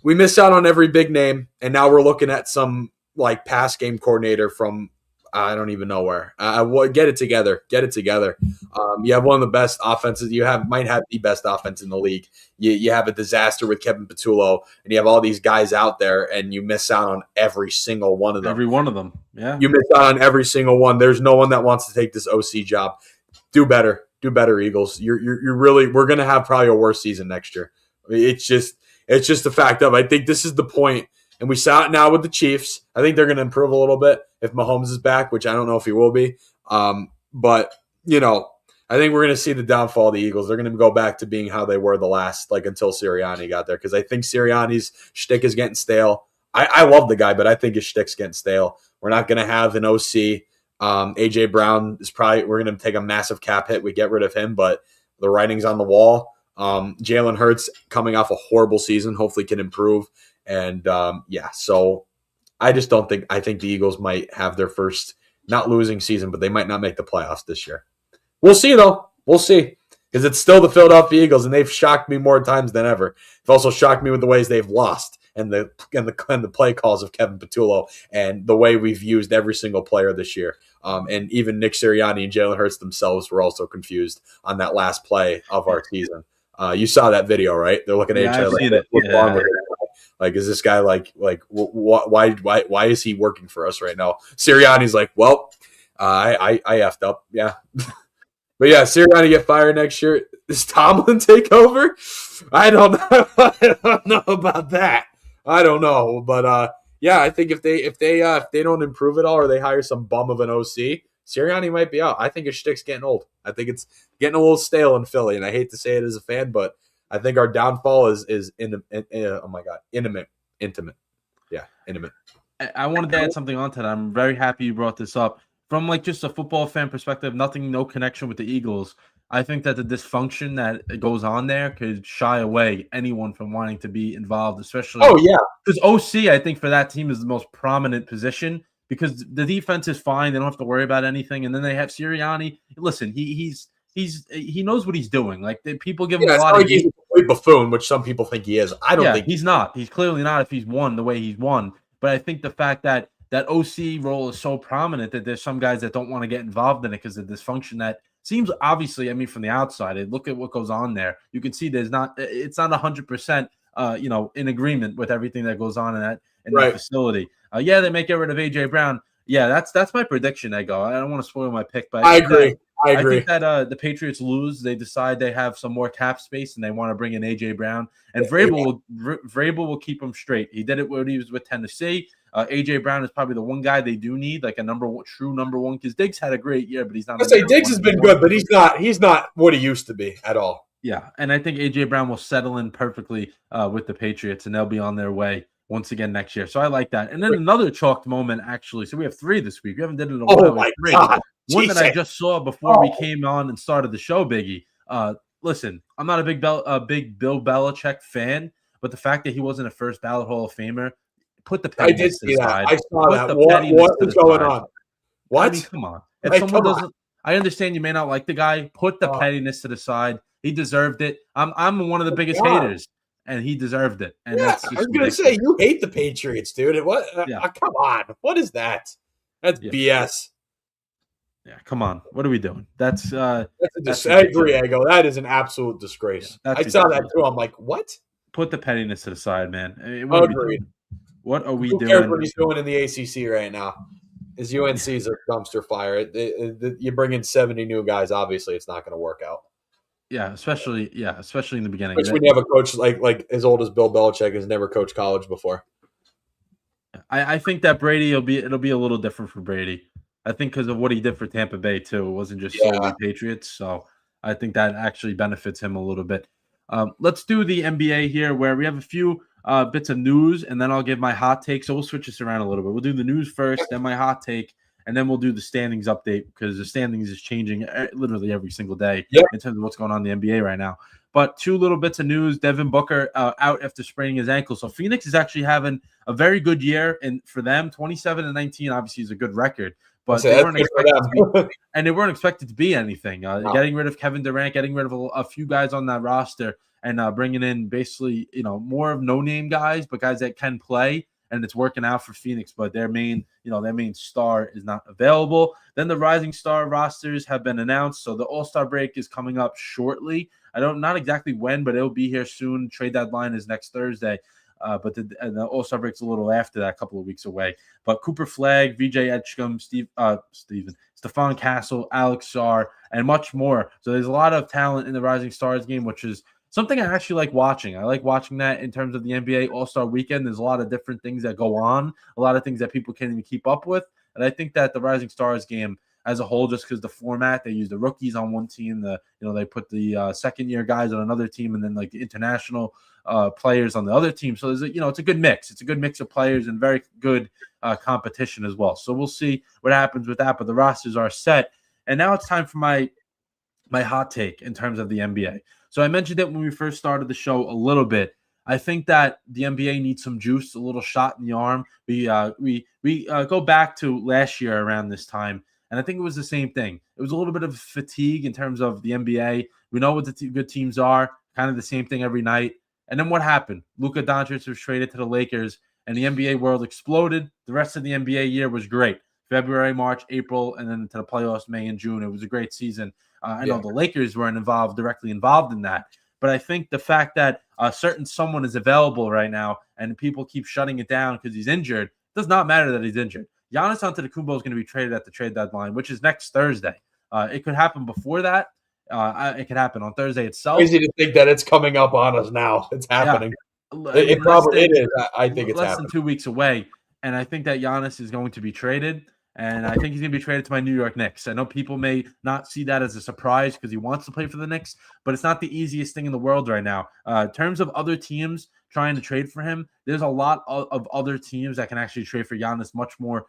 we missed out on every big name, and now we're looking at some like pass game coordinator from I don't even know where. Get it together. You have one of the best offenses. Might have the best offense in the league. You have a disaster with Kevin Patullo, and you have all these guys out there, and you miss out on every single one of them. Every one of them, yeah. You miss out on every single one. There's no one that wants to take this OC job. Do better, Eagles. You're really. We're gonna have probably a worse season next year. It's just a fact of. I think this is the point. And we saw it now with the Chiefs. I think they're going to improve a little bit if Mahomes is back, which I don't know if he will be. But, I think we're going to see the downfall of the Eagles. They're going to go back to being how they were the last, until Sirianni got there. Because I think Sirianni's shtick is getting stale. I love the guy, but I think his shtick's getting stale. We're not going to have an OC. A.J. Brown is we're going to take a massive cap hit. We get rid of him, but the writing's on the wall. Jalen Hurts coming off a horrible season, hopefully can improve. And so I just don't think. I think the Eagles might have their first not losing season, but they might not make the playoffs this year. We'll see, though. We'll see, because it's still the Philadelphia Eagles, and they've shocked me more times than ever. They've also shocked me with the ways they've lost and the play calls of Kevin Patullo and the way we've used every single player this year. And even Nick Sirianni and Jalen Hurts themselves were also confused on that last play of our season. You saw that video, right? They're looking at each other. Like, is this guy why is he working for us right now? Sirianni's like, well, I effed up. Yeah. But yeah, Sirianni get fired next year. Does Tomlin take over? I don't know. I don't know about that. I don't know. But I think if they don't improve at all, or they hire some bum of an OC, Sirianni might be out. I think his shtick's getting old. I think it's getting a little stale in Philly, and I hate to say it as a fan, but I think our downfall is intimate. Yeah, intimate. I wanted to add something onto that. I'm very happy you brought this up. From like just a football fan perspective, no connection with the Eagles. I think that the dysfunction that goes on there could shy away anyone from wanting to be involved, especially. Oh yeah, because OC, I think for that team is the most prominent position because the defense is fine; they don't have to worry about anything. And then they have Sirianni. Listen, he knows what he's doing. Like people give him a lot of. He's a complete buffoon, which some people think he is. I don't think he's not. He's clearly not. If he's won the way he's won, but I think the fact that OC role is so prominent that there's some guys that don't want to get involved in it because of dysfunction that seems obviously. I mean, from the outside, look at what goes on there. You can see it's not 100%. In agreement with everything that goes on in that facility. They may get rid of AJ Brown. Yeah, that's my prediction. I don't want to spoil my pick, but I agree. I think that the Patriots lose. They decide they have some more cap space and they want to bring in AJ Brown. And Vrabel will keep him straight. He did it when he was with Tennessee. AJ Brown is probably the one guy they do need, like a true number one. Because Diggs had a great year, but he's not. I say Diggs has been good, but he's not what he used to be at all. Yeah, and I think AJ Brown will settle in perfectly with the Patriots, and they'll be on their way once again next year. So I like that. And then another chalked moment, actually. So we have 3 this week. We haven't did it in a while. Oh my God! One that I just saw before we came on and started the show, Biggie. Listen, I'm not a big Bill Belichick fan, but the fact that he wasn't a first ballot Hall of Famer, put the pettiness to the side. I saw that. What is going on? What? I mean, come on. If someone doesn't, I understand you may not like the guy. Put the pettiness to the side. He deserved it. I'm one of the biggest haters, and he deserved it. And that's I was going to say, you hate the Patriots, dude. What? Come on. What is that? That's BS. Yeah, come on. What are we doing? I agree, Ego. That is an absolute disgrace. Yeah, I saw that too. I'm like, what? Put the pettiness to the side, man. What are we doing? Who cares what he's doing in the ACC right now? His UNC is a dumpster fire. You bring in 70 new guys. Obviously, it's not going to work out. Yeah, especially in the beginning. Which when you have a coach like as old as Bill Belichick has never coached college before. I think that Brady it'll be a little different for Brady. I think because of what he did for Tampa Bay too. It wasn't just solely Patriots. So I think that actually benefits him a little bit. Let's do the NBA here where we have a few bits of news and then I'll give my hot take. So we'll switch this around a little bit. We'll do the news first, then my hot take, and then we'll do the standings update because the standings is changing literally every single day in terms of what's going on in the NBA right now. But 2 little bits of news. Devin Booker out after spraining his ankle. So Phoenix is actually having a very good year. And for them, 27-19 obviously is a good record. But they weren't expected to be anything. Getting rid of Kevin Durant, getting rid of a few guys on that roster, and bringing in basically more of no-name guys, but guys that can play, and it's working out for Phoenix. But their main star is not available. Then the Rising Star rosters have been announced, so the All-Star break is coming up shortly. Not exactly when, but it'll be here soon. Trade deadline is next Thursday. But the All-Star break's a little after that, a couple of weeks away. But Cooper Flagg, VJ Edgecombe, Stephon Castle, Alex Sarr, and much more. So there's a lot of talent in the Rising Stars game, which is something I actually like watching. I like watching that in terms of the NBA All-Star weekend. There's a lot of different things that go on, a lot of things that people can't even keep up with. And I think that the Rising Stars game as a whole, just because the format, they use the rookies on one team, they put the second-year guys on another team, and then like the international players on the other team. So there's it's a good mix. It's a good mix of players and very good competition as well. So we'll see what happens with that. But the rosters are set, and now it's time for my hot take in terms of the NBA. So I mentioned it when we first started the show a little bit. I think that the NBA needs some juice, a little shot in the arm. We go back to last year around this time, and I think it was the same thing. It was a little bit of fatigue in terms of the NBA. We know what the good teams are, kind of the same thing every night. And then what happened? Luka Doncic was traded to the Lakers, and the NBA world exploded. The rest of the NBA year was great. February, March, April, and then to the playoffs, May and June. It was a great season. I know the Lakers weren't directly involved in that. But I think the fact that someone is available right now and people keep shutting it down because he's injured, it does not matter that he's injured. Giannis Antetokounmpo is going to be traded at the trade deadline, which is next Thursday. It could happen before that. It could happen on Thursday itself. Crazy to think that it's coming up on us now. It's happening. Yeah. It is. I think it's less than 2 weeks away. And I think that Giannis is going to be traded. And I think he's going to be traded to my New York Knicks. I know people may not see that as a surprise because he wants to play for the Knicks, but it's not the easiest thing in the world right now. In terms of other teams trying to trade for him, there's a lot of other teams that can actually trade for Giannis much more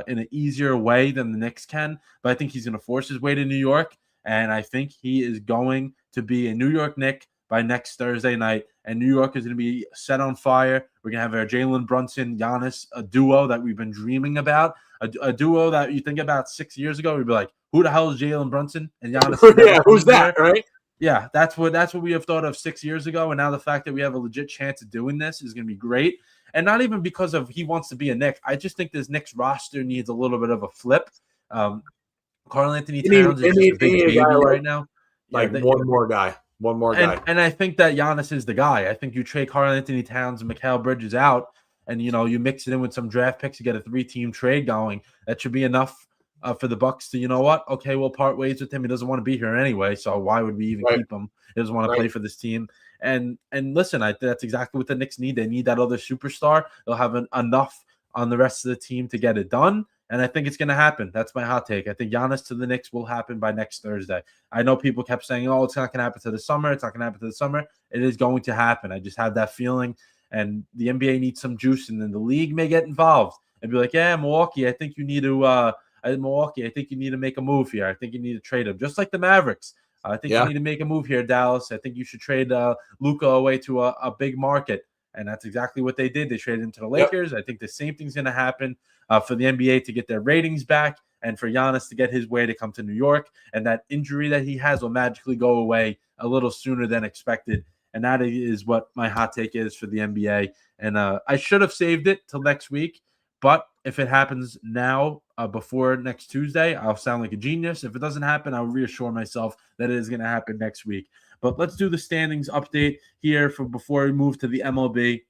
in an easier way than the Knicks can. But I think he's going to force his way to New York, and I think he is going to be a New York Knick by next Thursday night, and New York is going to be set on fire. We're going to have our Jalen Brunson, Giannis, a duo that we've been dreaming about, a duo that you think about 6 years ago, we'd be like, who the hell is Jalen Brunson? And Giannis yeah, who's that, right? Yeah, that's what we have thought of 6 years ago, and now the fact that we have a legit chance of doing this is going to be great. And not even because of he wants to be a Knick. I just think this Knicks roster needs a little bit of a flip. Karl-Anthony Towns is just a big baby right now. One more guy. And I think that Giannis is the guy. I think you trade Karl-Anthony Towns and Mikal Bridges out, and you mix it in with some draft picks, you get a 3-team trade going. That should be enough for the Bucks to, okay, we'll part ways with him. He doesn't want to be here anyway, so why would we even keep him? He doesn't want to play for this team. And listen, that's exactly what the Knicks need. They need that other superstar. They'll have enough on the rest of the team to get it done. And I think it's going to happen. That's my hot take. I think Giannis to the Knicks will happen by next Thursday. I know people kept saying, oh, it's not going to happen to the summer. It's not going to happen to the summer. It is going to happen. I just have that feeling. And the NBA needs some juice, and then the league may get involved and be like, yeah, Milwaukee, I think you need to make a move here. I think you need to trade him. Just like the Mavericks. I think you need to make a move here, Dallas. I think you should trade Luka away to a big market. And that's exactly what they did. They traded him to the Lakers. I think the same thing's going to happen for the NBA to get their ratings back and for Giannis to get his way to come to New York. And that injury that he has will magically go away a little sooner than expected. And that is what my hot take is for the NBA. And I should have saved it till next week. But if it happens now before next Tuesday, I'll sound like a genius. If it doesn't happen, I'll reassure myself that it is going to happen next week. But let's do the standings update here before we move to the MLB.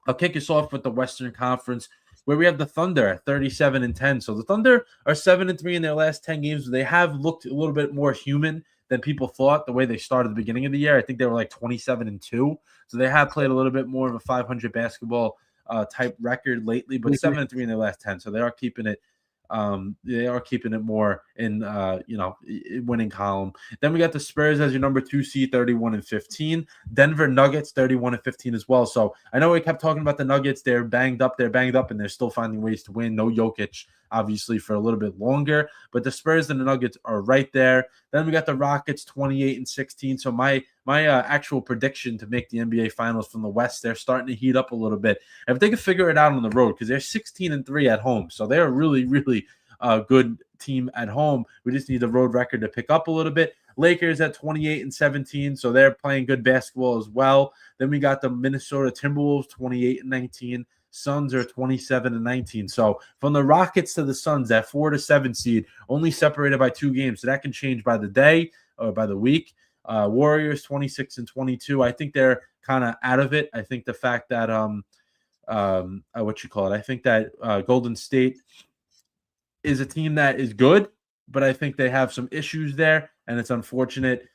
I'll kick us off with the Western Conference, where we have the Thunder at 37-10. So the Thunder are 7-3 in their last 10 games. They have looked a little bit more human than people thought the way they started at the beginning of the year. I think they were like 27-2. So they have played a little bit more of a 500 basketball type record lately, but 7-3 in their last 10. So they are keeping it. They are keeping it more in winning column. Then we got the Spurs as your number 2 seed, 31-15. Denver Nuggets 31-15 as well. So I know we kept talking about the Nuggets. They're banged up, and they're still finding ways to win. No Jokic, obviously, for a little bit longer, but the Spurs and the Nuggets are right there. Then we got the Rockets 28-16. So my actual prediction to make the NBA Finals from the West, they're starting to heat up a little bit. And if they can figure it out on the road, because they're 16-3 at home, so they're really, really good team at home. We just need the road record to pick up a little bit. Lakers at 28-17, so they're playing good basketball as well. Then we got the Minnesota Timberwolves 28-19. Suns are 27-19. So from the Rockets to the Suns, that 4-7 seed, only separated by 2 games. So that can change by the day or by the week. Warriors 26-22. I think they're kind of out of it. I think the fact that I think that Golden State is a team that is good, but I think they have some issues there, and it's unfortunate.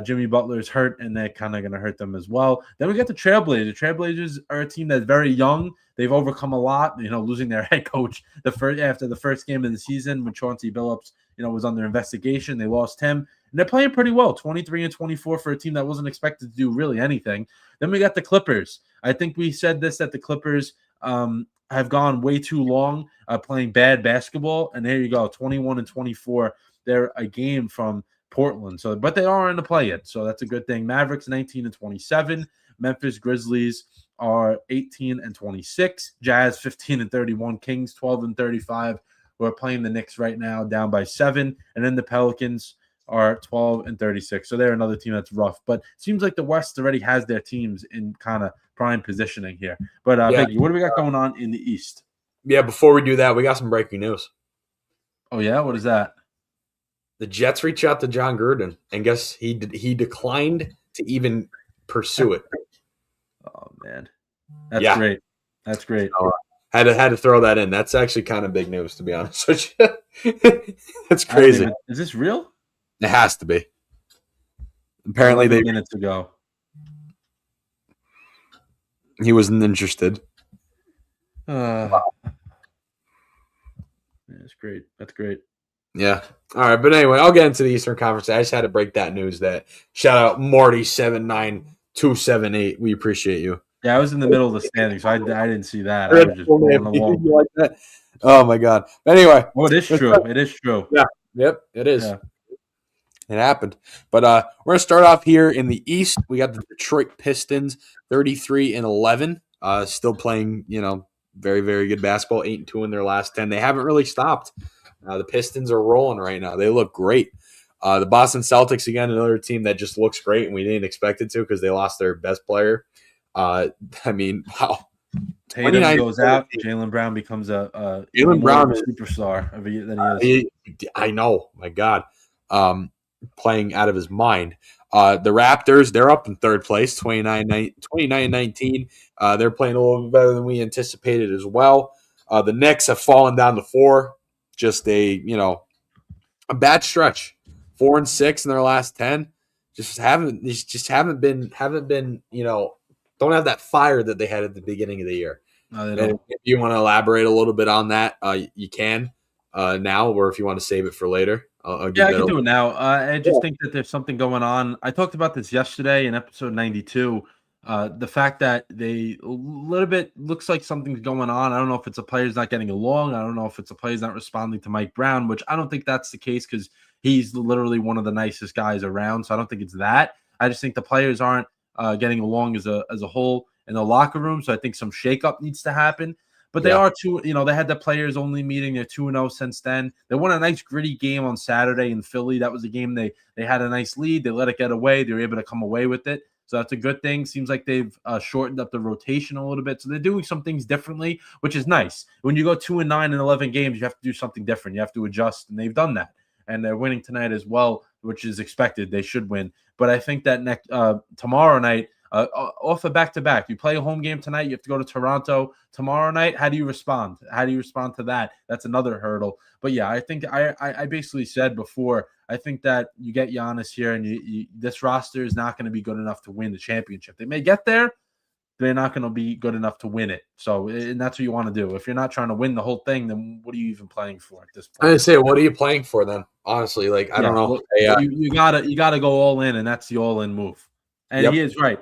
Jimmy Butler is hurt, and they're kind of going to hurt them as well. Then we got the Trailblazers. The Trailblazers are a team that's very young. They've overcome a lot, losing their head coach after the first game of the season when Chauncey Billups, was under investigation. They lost him, and they're playing pretty well, 23-24 for a team that wasn't expected to do really anything. Then we got the Clippers. I think we said this, that the Clippers have gone way too long playing bad basketball, and there you go, 21-24. They're a game from Portland. But they are in the play-in, so that's a good thing. Mavericks 19-27. Memphis Grizzlies are 18-26. Jazz 15-31. Kings 12-35. Who are playing the Knicks right now, down by 7. And then the Pelicans are 12-36. So they're another team that's rough. But it seems like the West already has their teams in kind of prime positioning here. But Biggie, what do we got going on in the East? Yeah, before we do that, we got some breaking news. Oh yeah, what is that? The Jets reached out to John Gruden, and guess he declined to even pursue it. Oh man, that's great. That's great. Had to throw that in. That's actually kind of big news, to be honest with you. That's crazy. Is this real? It has to be. Apparently, minutes ago. He wasn't interested. Yeah. That's great. That's great. Yeah. All right. But anyway, I'll get into the Eastern Conference. I just had to break that news. That shout out Marty79278. We appreciate you. Yeah, I was in the middle of the standings, so I didn't see that. I was just going along. You like that? Oh my god. But anyway. Oh, it is true. It is true. Yeah. Yep. It is. Yeah. It happened. But we're gonna start off here in the East. We got the Detroit Pistons, 33-11. Still playing, very, very good basketball, 8-2 in their last 10. They haven't really stopped. The Pistons are rolling right now. They look great. The Boston Celtics, again, another team that just looks great, and we didn't expect it to because they lost their best player. Wow. Tatum goes out. Jaylen Brown becomes a superstar than he is. I know. My God. Playing out of his mind. The Raptors, they're up in third place, 29-19. They're playing a little bit better than we anticipated as well. The Knicks have fallen down to 4. Just a bad stretch. 4-6 in their last 10. Haven't been don't have that fire that they had at the beginning of the year. No, they don't. If you want to elaborate a little bit on that, you can now, or if you want to save it for later. I can do it now. I just think that there's something going on. I talked about this yesterday in episode 92. The fact that they a little bit looks like something's going on. I don't know if it's a player's not getting along. I don't know if it's a player's not responding to Mike Brown, which I don't think that's the case because he's literally one of the nicest guys around. So I don't think it's that. I just think the players aren't getting along as a whole in the locker room. So I think some shakeup needs to happen. But they are they had the players only meeting. They're 2-0 since then. They won a nice gritty game on Saturday in Philly. That was a game they had a nice lead. They let it get away. They were able to come away with it. So that's a good thing. Seems like they've shortened up the rotation a little bit. So they're doing some things differently, which is nice. When you go 2-9 in 11 games, you have to do something different. You have to adjust, and they've done that. And they're winning tonight as well, which is expected. They should win. But I think that tomorrow night, off a back-to-back, you play a home game tonight, you have to go to Toronto tomorrow night. How do you respond? How do you respond to that? That's another hurdle. But yeah, I think I basically said before, I think that you get Giannis here, and this roster is not going to be good enough to win the championship. They may get there, they're not going to be good enough to win it. So, and that's what you want to do. If you're not trying to win the whole thing, then what are you even playing for at this point? I didn't say, what are you playing for then? Honestly, I don't know. You gotta go all in, and that's the all in move. And he is right.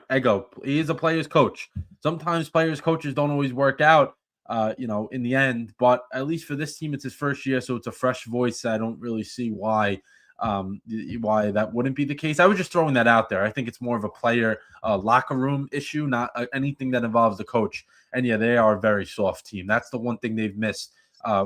He is a player's coach. Sometimes coaches don't always work out, in the end. But at least for this team, it's his first year, so it's a fresh voice. I don't really see why that wouldn't be the case. I was just throwing that out there. I think it's more of a player locker room issue, not anything that involves the coach. And yeah, they are a very soft team. That's the one thing they've missed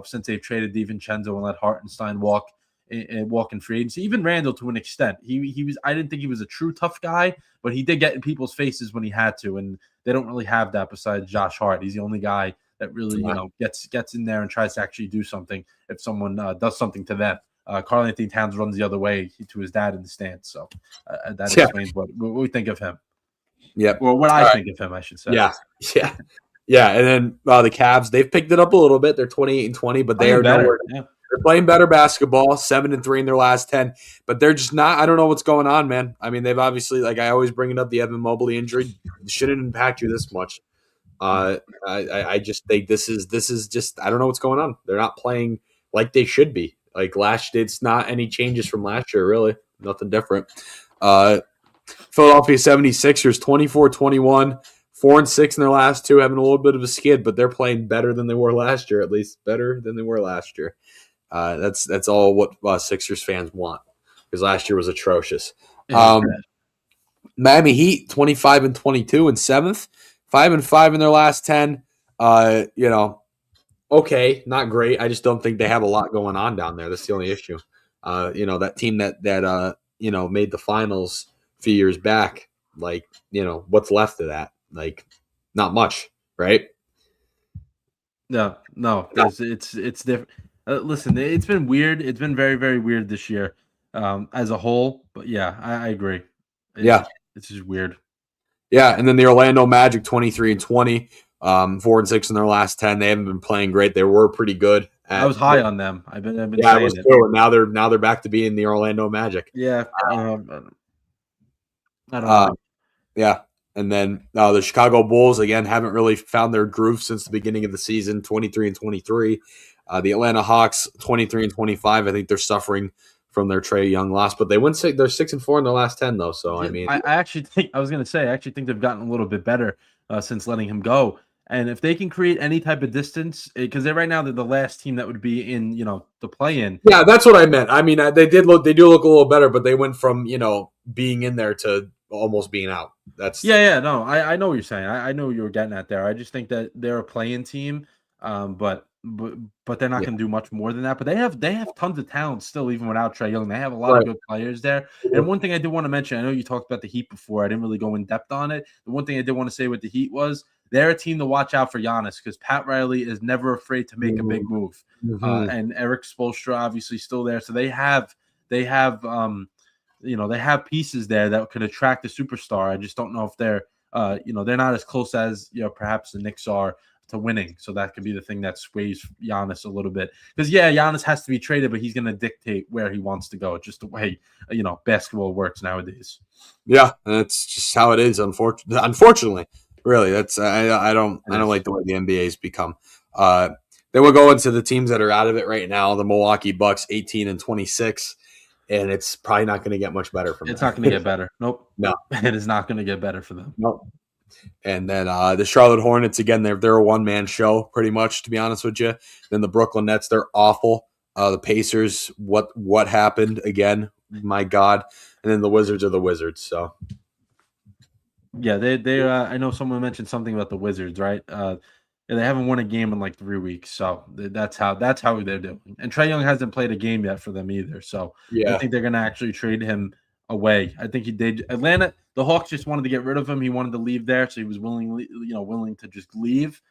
since they've traded DiVincenzo and let Hartenstein walk in free agency. Even Randall, to an extent, he was. I didn't think he was a true tough guy, but he did get in people's faces when he had to, and they don't really have that besides Josh Hart. He's the only guy that really gets in there and tries to actually do something if someone does something to them. Karl-Anthony Towns runs the other way to his dad in the stands, so that explains what we think of him. Yeah, or what I think of him, I should say. Yeah. And then the Cavs, they've picked it up a little bit. They're 28-20, but they are nowhere. They're playing better basketball, 7-3 in their last 10, but they're just not. I don't know what's going on, man. I mean, they've obviously, like I always bring it up, the Evan Mobley injury shouldn't impact you this much. I just think this is just, I don't know what's going on. They're not playing like they should be. Like it's not any changes from last year, really. Nothing different. Philadelphia 76ers, 24-21, 4-6 in their last 2, having a little bit of a skid, but they're playing better than they were last year, at least better than they were last year. That's all what Sixers fans want, because last year was atrocious. Miami Heat, 25-22 in 7th, 5-5 in their last 10. Okay, not great. I just don't think they have a lot going on down there. That's the only issue. That team that made the finals a few years back, what's left of that? Not much, right? No, it's different. Listen, it's been weird. It's been very, very weird this year as a whole. But yeah, I agree. It's just weird. Yeah, and then the Orlando Magic, 23-20, 4-6 in their last 10. They haven't been playing great. They were pretty good. I was high on them. I've been saying I was too. Now they're back to being the Orlando Magic. Yeah, I don't know. Yeah. And then the Chicago Bulls, again, haven't really found their groove since the beginning of the season, 23-23. The Atlanta Hawks, 23-25. I think they're suffering from their Trae Young loss, but they went they're 6-4 in their last 10 though. So I mean, I actually think I was going to say I actually think they've gotten a little bit better since letting him go. And if they can create any type of distance, because they're right now they're the last team that would be in the play-in. Yeah, that's what I meant. I mean, they do look a little better, but they went from being in there to almost being out. That's no, I know what you're saying. I know what you were getting at there. I just think that they're a play-in team, but they're not going to do much more than that. But they have tons of talent still, even without Trae Young. They have a lot of good players there. And one thing I did want to mention, I know you talked about the Heat before. I didn't really go in depth on it. The one thing I did want to say with the Heat was they're a team to watch out for Giannis because Pat Riley is never afraid to make a big move. And Eric Spoelstra obviously still there, so they have they have pieces there that could attract a superstar. I just don't know if they're they're not as close as perhaps the Knicks are to winning. So that could be the thing that sways Giannis a little bit. Because Giannis has to be traded, but he's going to dictate where he wants to go. It's just the way basketball works nowadays. Yeah, that's just how it is. Unfortunately, really, that's I don't like the way the NBA's become. Then we'll go into the teams that are out of it right now. The Milwaukee Bucks, 18-26. And it's probably not going to get much better from them. It's not going to get better. Nope. No. It is not going to get better for them. Nope. And then the Charlotte Hornets, again, they're a one-man show, pretty much, to be honest with you. Then the Brooklyn Nets, they're awful. The Pacers, what happened again? My God. And then the Wizards are the Wizards. So, yeah, they I know someone mentioned something about the Wizards, right? They haven't won a game in like 3 weeks, so that's how they're doing. And Trae Young hasn't played a game yet for them either, so I think they're going to actually trade him away. I think he did. Atlanta, the Hawks just wanted to get rid of him. He wanted to leave there, so he was willing to just leave.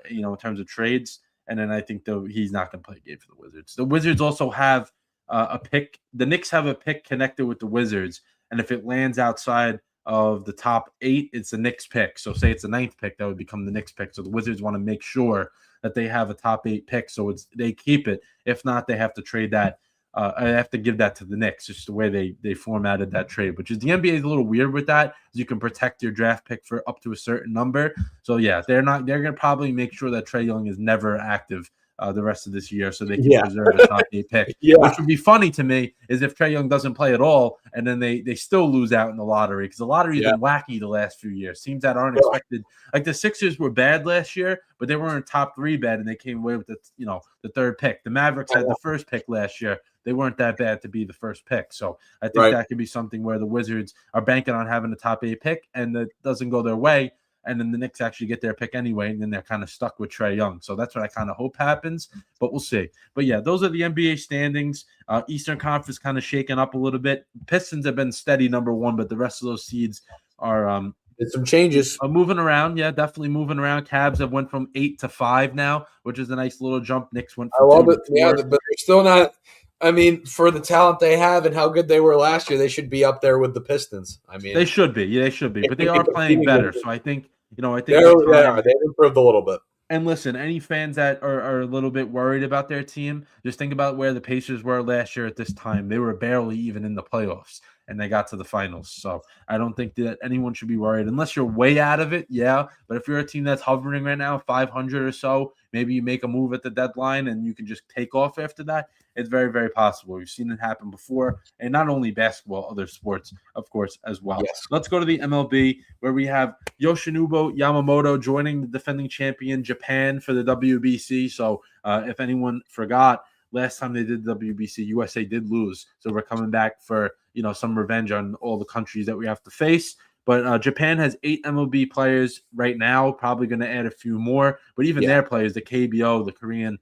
In terms of trades, and then I think though he's not going to play a game for the Wizards. The Wizards also have a pick. The Knicks have a pick connected with the Wizards, and if it lands outside of the top 8, it's the Knicks pick. So say it's the 9th pick, that would become the Knicks pick. So the Wizards want to make sure that they have a top 8 pick, so they keep it. If not, they have to trade that. I have to give that to the Knicks. Just the way they formatted that trade, which is the NBA is a little weird with that. You can protect your draft pick for up to a certain number. So yeah, they're going to probably make sure that Trae Young is never active the rest of this year, so they can preserve a top 8 pick. Which would be funny to me is if Trae Young doesn't play at all, and then they still lose out in the lottery, because the lottery's been wacky the last few years. Teams that aren't expected, like the Sixers were bad last year, but they weren't top 3 bad, and they came away with the 3rd pick. The Mavericks had the 1st pick last year. They weren't that bad to be the 1st pick. So I think that could be something where the Wizards are banking on having a top 8 pick, and that doesn't go their way. And then the Knicks actually get their pick anyway, and then they're kind of stuck with Trae Young. So that's what I kind of hope happens, but we'll see. But yeah, those are the NBA standings. Eastern Conference kind of shaken up a little bit. Pistons have been steady number 1, but the rest of those seeds are there's some changes. Moving around. Yeah, definitely moving around. Cavs have went from 8 to 5 now, which is a nice little jump. Knicks went from 2 to 4. Yeah, but they're still not. I mean, for the talent they have and how good they were last year, they should be up there with the Pistons. I mean, they should be. Yeah, they should be. But they are playing better. So I think they've improved a little bit. And listen, any fans that are a little bit worried about their team, just think about where the Pacers were last year at this time. They were barely even in the playoffs, and they got to the finals. So I don't think that anyone should be worried unless you're way out of it. Yeah, but if you're a team that's hovering right now, 500 or so, maybe you make a move at the deadline and you can just take off after that. It's very, very possible. We've seen it happen before, and not only basketball, other sports, of course, as well. Yes. Let's go to the MLB, where we have Yoshinobu Yamamoto joining the defending champion Japan for the WBC. So if anyone forgot, last time they did the WBC, USA did lose. So we're coming back for some revenge on all the countries that we have to face. But Japan has 8 MLB players right now, probably going to add a few more. But even their players, the KBO, the Korean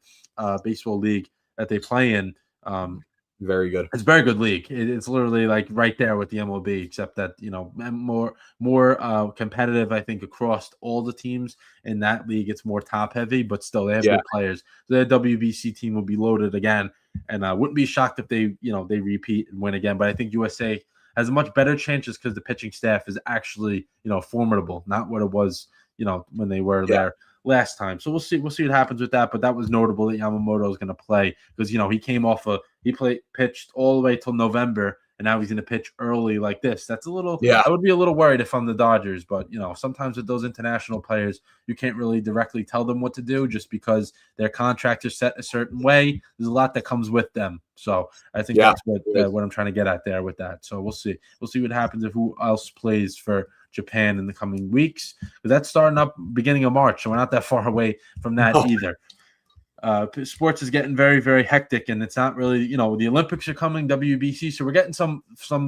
Baseball League that they play in, very good. It's a very good league. It's literally like right there with the MLB, except that more competitive. I think across all the teams in that league, it's more top heavy, but still they have good players. The WBC team will be loaded again, and I wouldn't be shocked if they repeat and win again. But I think USA has a much better chance just because the pitching staff is actually formidable, not what it was when they were there last time. So we'll see what happens with that. But that was notable that Yamamoto is going to play because he came off pitched all the way till November, and now he's going to pitch early like this. That's a little. Yeah. I would be a little worried if I'm the Dodgers, but sometimes with those international players, you can't really directly tell them what to do just because their contracts are set a certain way. There's a lot that comes with them. So I think that's what I'm trying to get at there with that. So we'll see. We'll see what happens if who else plays for Japan in the coming weeks, because that's starting up beginning of March, so we're not that far away from that either. Sports is getting very, very hectic, and it's not really, the Olympics are coming, WBC, so we're getting some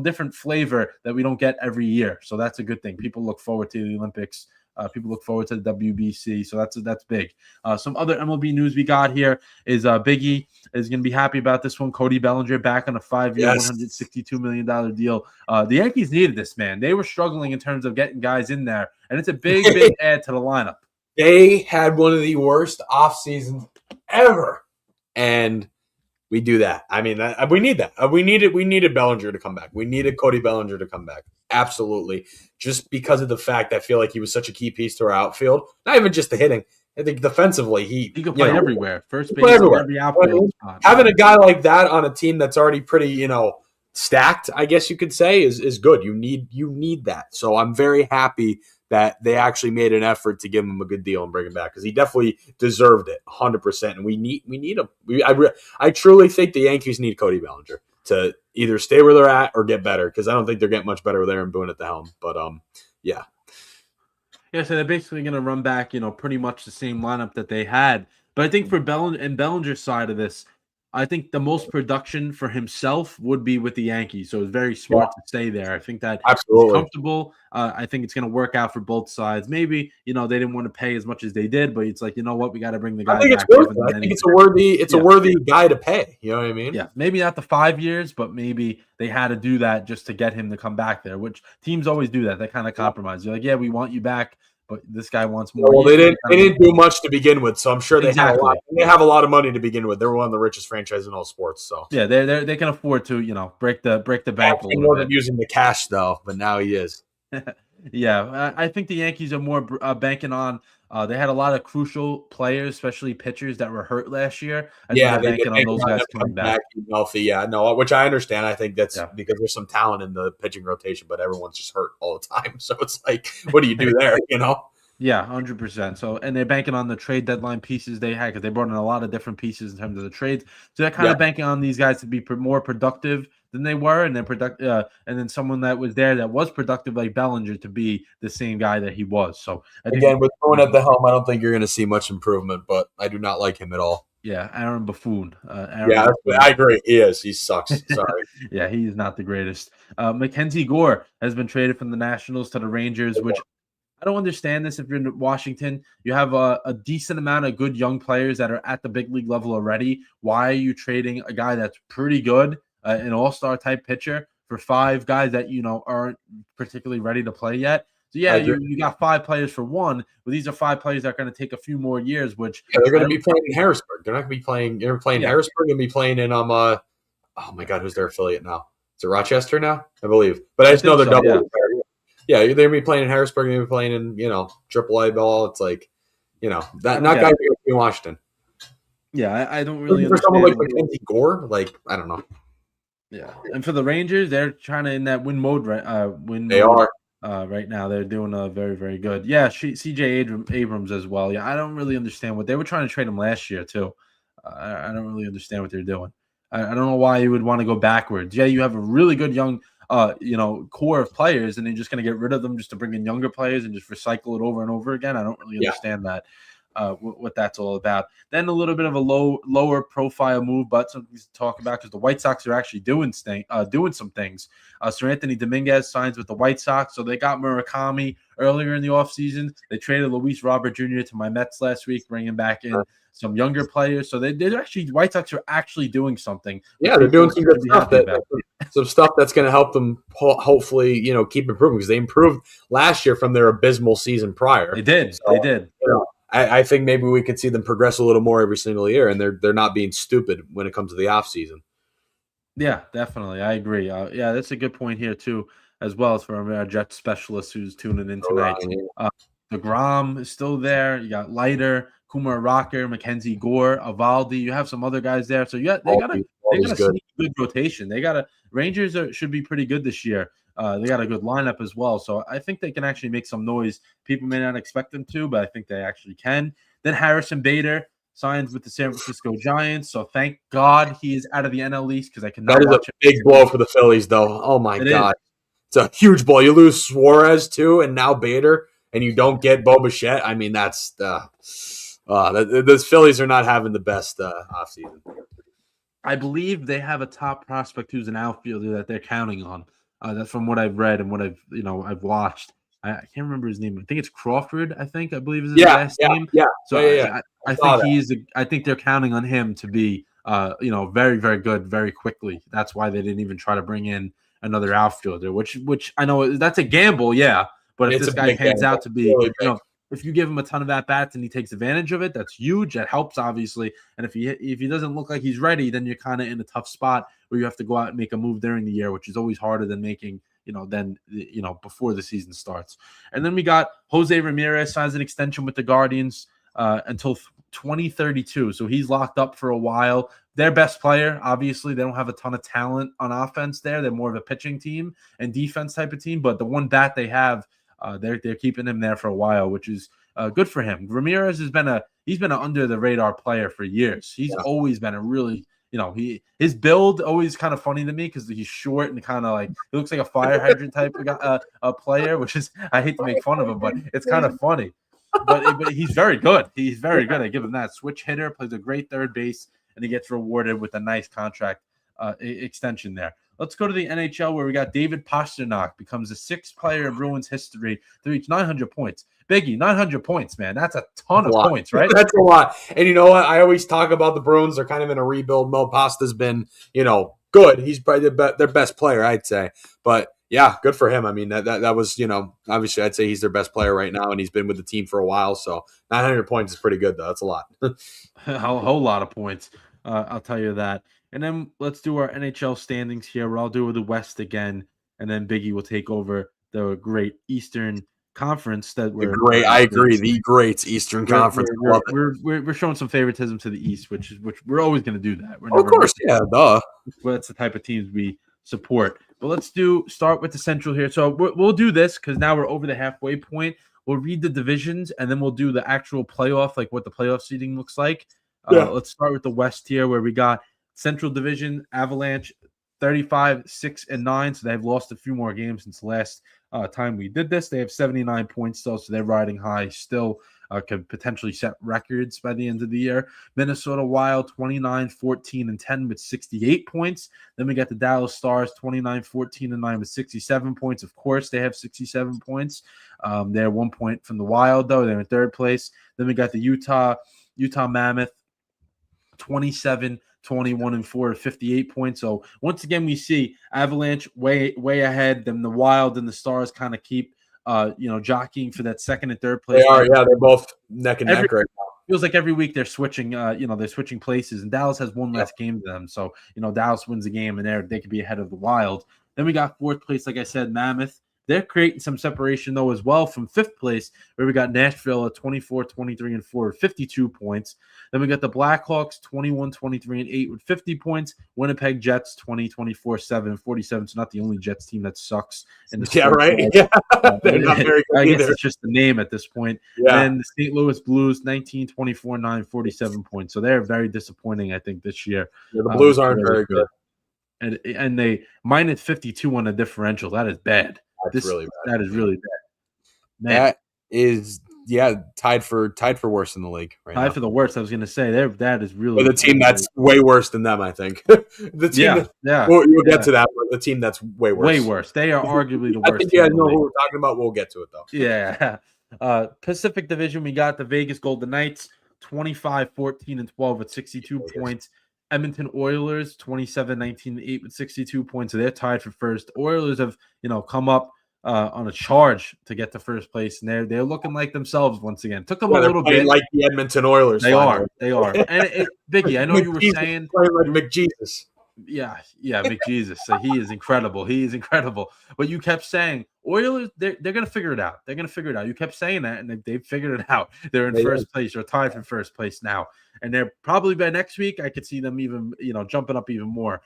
different flavor that we don't get every year. So that's a good thing. People look forward to the Olympics. People look forward to the WBC, so that's big. Some other MLB news we got here is Biggie is going to be happy about this one. Cody Bellinger back on a 5-year, $162 million deal. The Yankees needed this, man. They were struggling in terms of getting guys in there, and it's a big, big add to the lineup. They had one of the worst off seasons ever, and we do that. I mean, we need that. We needed Bellinger to come back. We needed Cody Bellinger to come back. Absolutely. Just because of the fact I feel like he was such a key piece to our outfield. Not even just the hitting. I think defensively, he can play everywhere. First base, every outfield spot. Having a guy like that on a team that's already pretty, stacked, I guess you could say, is good. You need that. So I'm very happy that they actually made an effort to give him a good deal and bring him back, because he definitely deserved it 100%. And we need him. I truly think the Yankees need Cody Bellinger to either stay where they're at or get better, because I don't think they're getting much better with Aaron Boone at the helm. But yeah. Yeah, so they're basically going to run back, pretty much the same lineup that they had. But I think for Bellinger's side of this, I think the most production for himself would be with the Yankees. So it's very smart to stay there. I think that he's comfortable. I think it's going to work out for both sides. Maybe, they didn't want to pay as much as they did, but it's like, you know what, we got to bring the guy back. It's worth it. I think it's a worthy guy to pay. You know what I mean? Yeah, maybe not the 5 years, but maybe they had to do that just to get him to come back there, which teams always do that. They kind of compromise. You're like, yeah, we want you back, but this guy wants more. Well, they didn't do much to begin with, so I'm sure they have a lot of money to begin with. They're one of the richest franchises in all sports. So yeah, they can afford to break the bank a little bit. He wasn't using the cash though, but now he is. Yeah, I think the Yankees are more banking on. They had a lot of crucial players, especially pitchers that were hurt last year. They're banking on those guys coming back healthy. Yeah, no, which I understand. I think that's because there's some talent in the pitching rotation, but everyone's just hurt all the time. So it's like, what do you do there? Yeah, 100%. So, and they're banking on the trade deadline pieces they had, because they brought in a lot of different pieces in terms of the trades. So they're kind of banking on these guys to be more productive than they were, and and then someone that was there that was productive like Bellinger to be the same guy that he was. So again, with Boone at the helm, I don't think you're going to see much improvement, but I do not like him at all. Yeah, Aaron Buffoon. I agree. He is. He sucks. Sorry. Yeah, he's not the greatest. Mackenzie Gore has been traded from the Nationals to the Rangers, which I don't understand this. If you're in Washington, you have a decent amount of good young players that are at the big league level already. Why are you trading a guy that's pretty good, an all-star type pitcher, for 5 guys that, aren't particularly ready to play yet? So, yeah, you got 5 players for one, but these are 5 players that are going to take a few more years, which they're going to be playing in Harrisburg. They're not going to be playing. You're playing Harrisburg and be playing in oh my God, who's their affiliate now? Is it Rochester now? I believe, but I just know they're double. Yeah. Yeah, they're going to be playing in Harrisburg. They're going to be playing in, AAA ball. It's like, that not guys in Washington. Yeah, I don't really understand. For someone like Mackenzie Gore, I don't know. Yeah, and for the Rangers, they're trying to in that win mode. They are right now. They're doing very, very good. Yeah, CJ Abrams as well. Yeah, I don't really understand what they were trying to trade him last year too. I don't really understand what they're doing. I don't know why you would want to go backwards. Yeah, you have a really good young core of players, and they're just going to get rid of them just to bring in younger players and just recycle it over and over again. I don't really understand that, what that's all about. Then a little bit of a lower profile move, but something to talk about, because the White Sox are actually doing some things. Sir Anthony Dominguez signs with the White Sox, so they got Murakami earlier in the offseason. They traded Luis Robert Jr. to my Mets last week, bringing back in some younger players. So they're actually, White Sox are actually doing something. Yeah, they're doing some good stuff. Some stuff that's going to help them hopefully, keep improving, because they improved last year from their abysmal season prior. They did. I think maybe we could see them progress a little more every single year, and they're not being stupid when it comes to the off season. Yeah, definitely. I agree. That's a good point here too, as well as for our Jets specialist who's tuning in tonight. DeGrom is still there. You got Leiter, Kumar Rocker, Mackenzie Gore, Avaldi. You have some other guys there. So they got sneaky good rotation. Rangers should be pretty good this year. They got a good lineup as well. So I think they can actually make some noise. People may not expect them to, but I think they actually can. Then Harrison Bader signs with the San Francisco Giants. So thank God he is out of the NL East because I cannot watch it. That is a big blow for the Phillies, though. Oh, my God. It's a huge blow. You lose Suarez, too, and now Bader, and you don't get Bo Bichette. I mean, that's the Phillies are not having the best offseason. I believe they have a top prospect who's an outfielder that they're counting on. That's from what I've read and what I've watched. I can't remember his name. I think it's Crawford. I believe is his last name. Yeah. So I think I think they're counting on him to be very, very good very quickly. That's why they didn't even try to bring in another outfielder, which I know that's a gamble, yeah. But if this guy pans out to be, if you give him a ton of at-bats and he takes advantage of it, that's huge. That helps, obviously. And if he doesn't look like he's ready, then you're kind of in a tough spot where you have to go out and make a move during the year, which is always harder than making, before the season starts. And then we got Jose Ramirez signs an extension with the Guardians until 2032. So he's locked up for a while. Their best player, obviously, they don't have a ton of talent on offense there. They're more of a pitching team and defense type of team. But the one bat they have, they're keeping him there for a while, which is good for him. Ramirez he's been an under the radar player for years. He's always been a really, his build always kind of funny to me because he's short and kind of like he looks like a fire hydrant type of player, which is I hate to make fun of him, but it's kind of funny. But he's very good. He's very good. I give him that. Switch hitter, plays a great third base, and he gets rewarded with a nice contract extension there. Let's go to the NHL where we got David Pastrnak becomes the sixth player in Bruins history to reach 900 points. Biggie, 900 points, man. That's a ton of points, right? That's a lot. And you know what? I always talk about the Bruins. They're kind of in a rebuild mode. Pasta's been, good. He's probably their best player, I'd say. But yeah, good for him. I mean, that was, obviously I'd say he's their best player right now, and he's been with the team for a while. So 900 points is pretty good, though. That's a lot. A whole lot of points. I'll tell you that. And then let's do our NHL standings here. We'll all do the West again, and then Biggie will take over the great Eastern Conference. I agree. The great Eastern Conference. We're showing some favoritism to the East, which we're always going to do that. Of course, yeah, duh. That's the type of teams we support. But let's start with the Central here. So we'll do this because now we're over the halfway point. We'll read the divisions, and then we'll do the actual playoff, like what the playoff seeding looks like. Let's start with the West here, where we got Central Division, Avalanche, 35, 6-9. So they've lost a few more games since the last time we did this. They have 79 points still, so they're riding high still. Could potentially set records by the end of the year. Minnesota Wild, 29, 14, and 10 with 68 points. Then we got the Dallas Stars, 29, 14, and 9 with 67 points. Of course, they have 67 points. They're 1 point from the Wild, though. They're in third place. Then we got the Utah Mammoth, 27, 21, and 4 at 58 points. So once again, we see Avalanche way ahead. Then the Wild and the Stars kind of keep jockeying for that second and third place. They are, yeah. They're both neck and neck right now. Feels like every week they're switching, they're switching places, and Dallas has one less game to them. So, Dallas wins the game, and they could be ahead of the Wild. Then we got fourth place, like I said, Mammoth. They're creating some separation, though, as well from fifth place, where we got Nashville at 24, 23, and 4 with 52 points. Then we got the Blackhawks, 21, 23, and 8 with 50 points. Winnipeg Jets, 20, 24, 7, and 47. So not the only Jets team that sucks in the right? Yeah. They're not very good I guess either. it's just the name at this point. Yeah. And the St. Louis Blues, 19, 24, 9, 47 points. So they're very disappointing, I think, this year. Yeah, the Blues aren't very good. And they minus 52 on the differential. That is bad. Really bad. That is really bad. Man. That is, tied for worst in the league right now. Tied for the worst. I was going to say that is really. But the team that's way worse than them, I think. The team, we'll get to that. But the team that's way worse. Way worse. They are arguably the worst. I think you guys know who we're talking about. We'll get to it though. Yeah. Pacific Division, we got the Vegas Golden Knights, 25, 14, and 12 with 62 points. Edmonton Oilers, 27, 19, and 8 with 62 points. So they're tied for first. Oilers have, come up on a charge to get to first place, and they're looking like themselves once again. Took them a little bit like the Edmonton Oilers. They are. And Biggie, I know you were saying playing like McJesus. Yeah, McJesus. So he is incredible. He is incredible. But you kept saying Oilers, they're gonna figure it out. They're gonna figure it out. You kept saying that, and they've figured it out. They're in first place or tied for first place now, and they're probably by next week. I could see them even jumping up even more.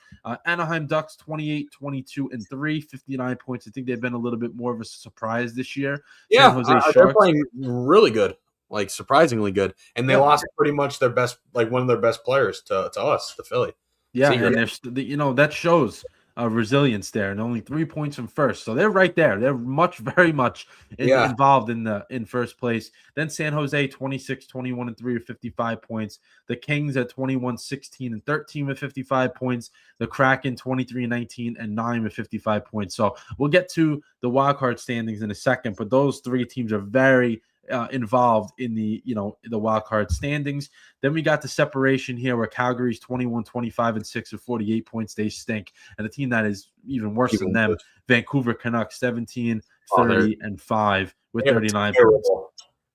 Anaheim Ducks 28, 22, and 3, 59 points. I think they've been a little bit more of a surprise this year. Yeah, San Jose Sharks, they're playing really good. Like surprisingly good, and they lost pretty much their best, like one of their best players to us, to Philly. Yeah, and that shows resilience there, and only 3 points from first, so they're right there. They're very much involved in first place. Then San Jose 26, 21, and 3 with 55 points. The Kings at 21, 16, and 13 with 55 points. The Kraken 23, 19, and 9 with 55 points. So we'll get to the wildcard standings in a second, but those three teams are very involved in the wild card standings. Then we got the separation here where Calgary's 21, 25, and 6 with 48 points. They stink. And the team that is even worse than them, Vancouver Canucks 17, 30, and 5 with 39 points.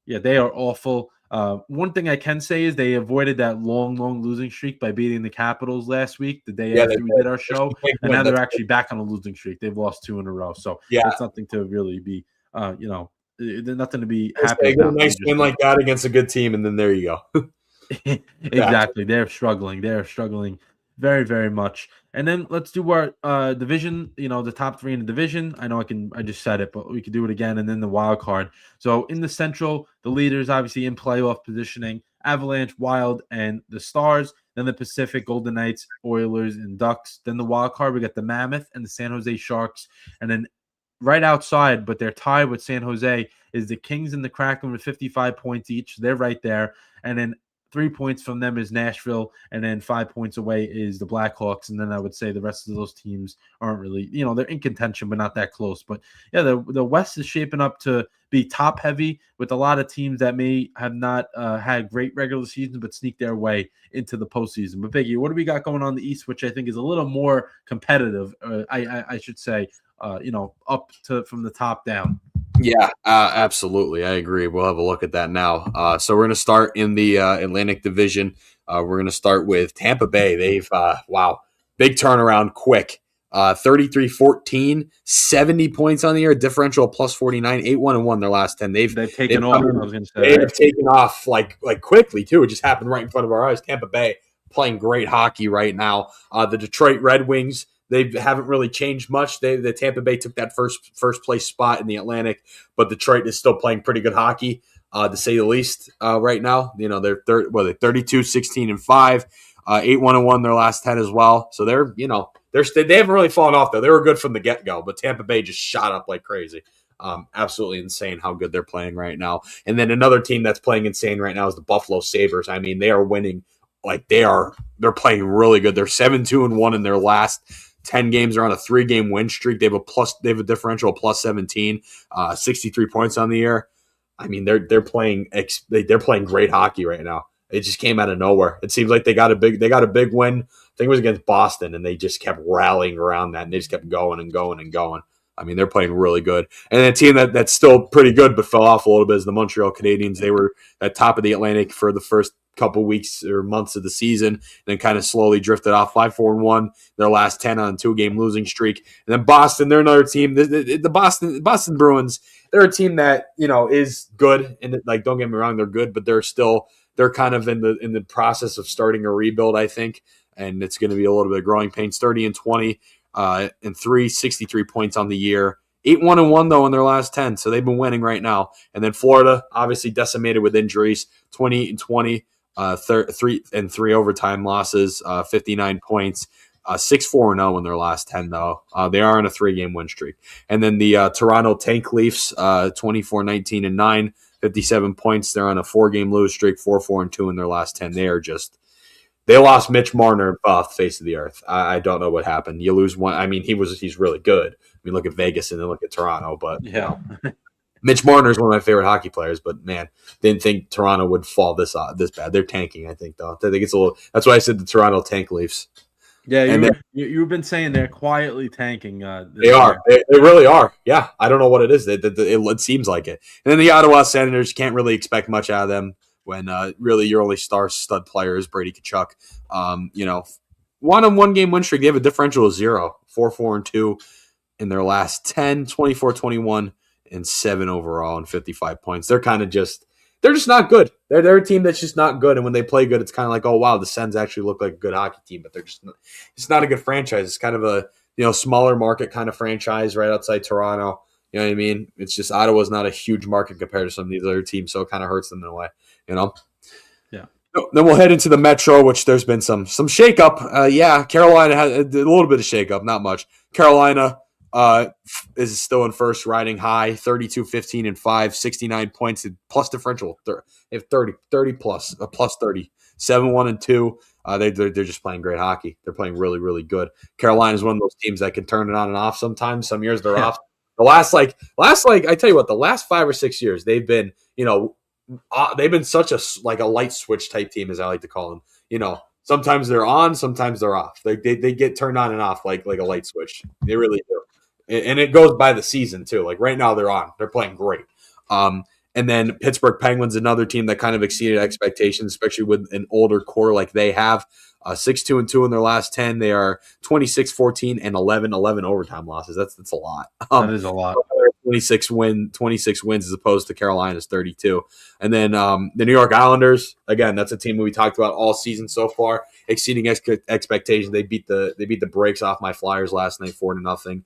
Yeah, they are awful. One thing I can say is they avoided that long losing streak by beating the Capitals last week, the day after we did our show. And now they're actually back on a losing streak. They've lost 2 in a row. So it's nothing to really be, there's nothing to be happy about. A nice win like that against a good team, and then there you go. Exactly. They're struggling. Very, very much. And then let's do our division, the top 3 in the division. I know I just said it, but we could do it again. And then the wild card. So in the Central, the leaders obviously in playoff positioning, Avalanche, Wild, and the Stars. Then the Pacific, Golden Knights, Oilers, and Ducks. Then the wild card, we got the Mammoth and the San Jose Sharks. And then right outside, but they're tied with San Jose, is the Kings and the Kraken with 55 points each. They're right there. And then 3 points from them is Nashville, and then 5 points away is the Blackhawks. And then I would say the rest of those teams aren't really, they're in contention, but not that close. But yeah, the West is shaping up to be top heavy with a lot of teams that may have not had great regular seasons, but sneak their way into the postseason. But Biggie, what do we got going on in the East, which I think is a little more competitive? I should say, up to from the top down. Yeah, absolutely. I agree. We'll have a look at that now. So we're going to start in the Atlantic Division. We're going to start with Tampa Bay. They've, big turnaround quick. 33-14, 70 points on the year, differential plus 49, 8-1-1 their last 10. They've taken off. They've taken off like quickly too. It just happened right in front of our eyes. Tampa Bay playing great hockey right now. The Detroit Red Wings, they haven't really changed much. The Tampa Bay took that first place spot in the Atlantic, but Detroit is still playing pretty good hockey, to say the least. Right now, they're 32, 16, and 5, 8-1-1 their last 10 as well. So they're they haven't really fallen off though. They were good from the get go, but Tampa Bay just shot up like crazy. Absolutely insane how good they're playing right now. And then another team that's playing insane right now is the Buffalo Sabres. I mean, they are winning like they're playing really good. They're 7-2-1 in their last 10 games. They're on a 3-game win streak. They have a differential of plus 17, 63 points on the year. I mean, they're playing great hockey right now. It just came out of nowhere. It seems like they got a big win. I think it was against Boston, and they just kept rallying around that, and they just kept going and going and going. I mean, they're playing really good. And a team that's still pretty good but fell off a little bit is the Montreal Canadiens. They were at top of the Atlantic for the first couple weeks or months of the season, and then kind of slowly drifted off 5-4-1, their last 10 on a 2-game losing streak. And then Boston, they're another team. The Boston Bruins, they're a team that, is good. And don't get me wrong, they're good, but they're kind of in the process of starting a rebuild, I think. And it's going to be a little bit of growing pains. 30-20 and 63 points on the year. 8-1-1 though in their last 10, so they've been winning right now. And then Florida, obviously decimated with injuries. 28-20, 3 overtime losses, 59 points. 6-4-0 in their last 10 though. They are on a 3-game win streak. And then the Toronto Tank Leafs, 24-19-9, 57 points. They're on a 4-game lose streak, 4-4-2 in their last 10. They lost Mitch Marner off the face of the earth. I don't know what happened. You lose one. I mean, he's really good. I mean, look at Vegas and then look at Toronto. But yeah, Mitch Marner is one of my favorite hockey players. But man, didn't think Toronto would fall this bad. They're tanking, I think, though. I think it's a little. That's why I said the Toronto Tank Leafs. Yeah, you've been saying they're quietly tanking. They are. They really are. Yeah, I don't know what it is. It seems like it. And then the Ottawa Senators, can't really expect much out of them when really your only stud player is Brady Tkachuk. one game win streak. They have a differential of 0, 4-4-2 in their last 10, 24-21, and 7 overall and 55 points. They're just not good. They're a team that's just not good. And when they play good, it's kind of like, oh wow, the Sens actually look like a good hockey team, but it's not a good franchise. It's kind of a smaller market kind of franchise right outside Toronto. You know what I mean? It's just Ottawa's not a huge market compared to some of these other teams, so it kind of hurts them in a way. Yeah. Then we'll head into the Metro, which there's been some shakeup. Carolina had a little bit of shakeup, not much. Carolina is still in first, riding high, 32-15-5, 69 points, and plus differential. They have 30 plus, plus 30, 7-1-2. They're just playing great hockey. They're playing really, really good. Carolina is one of those teams that can turn it on and off sometimes. Some years they're off. The last I tell you what, the last 5 or 6 years they've been, they've been such a light switch type team, as I like to call them. Sometimes they're on, sometimes they're off. They get turned on and off like a light switch. They really do. And it goes by the season too. Like right now they're on. They're playing great. And then Pittsburgh Penguins, another team that kind of exceeded expectations, especially with an older core like they have. 6-2-2 in their last 10. They are 26-14 and 11 overtime losses. That's a lot. That is a lot. 26 wins as opposed to Carolina's 32. And then the New York Islanders, again, that's a team we talked about all season so far, exceeding expectations. They beat the brakes off my Flyers last night 4-0.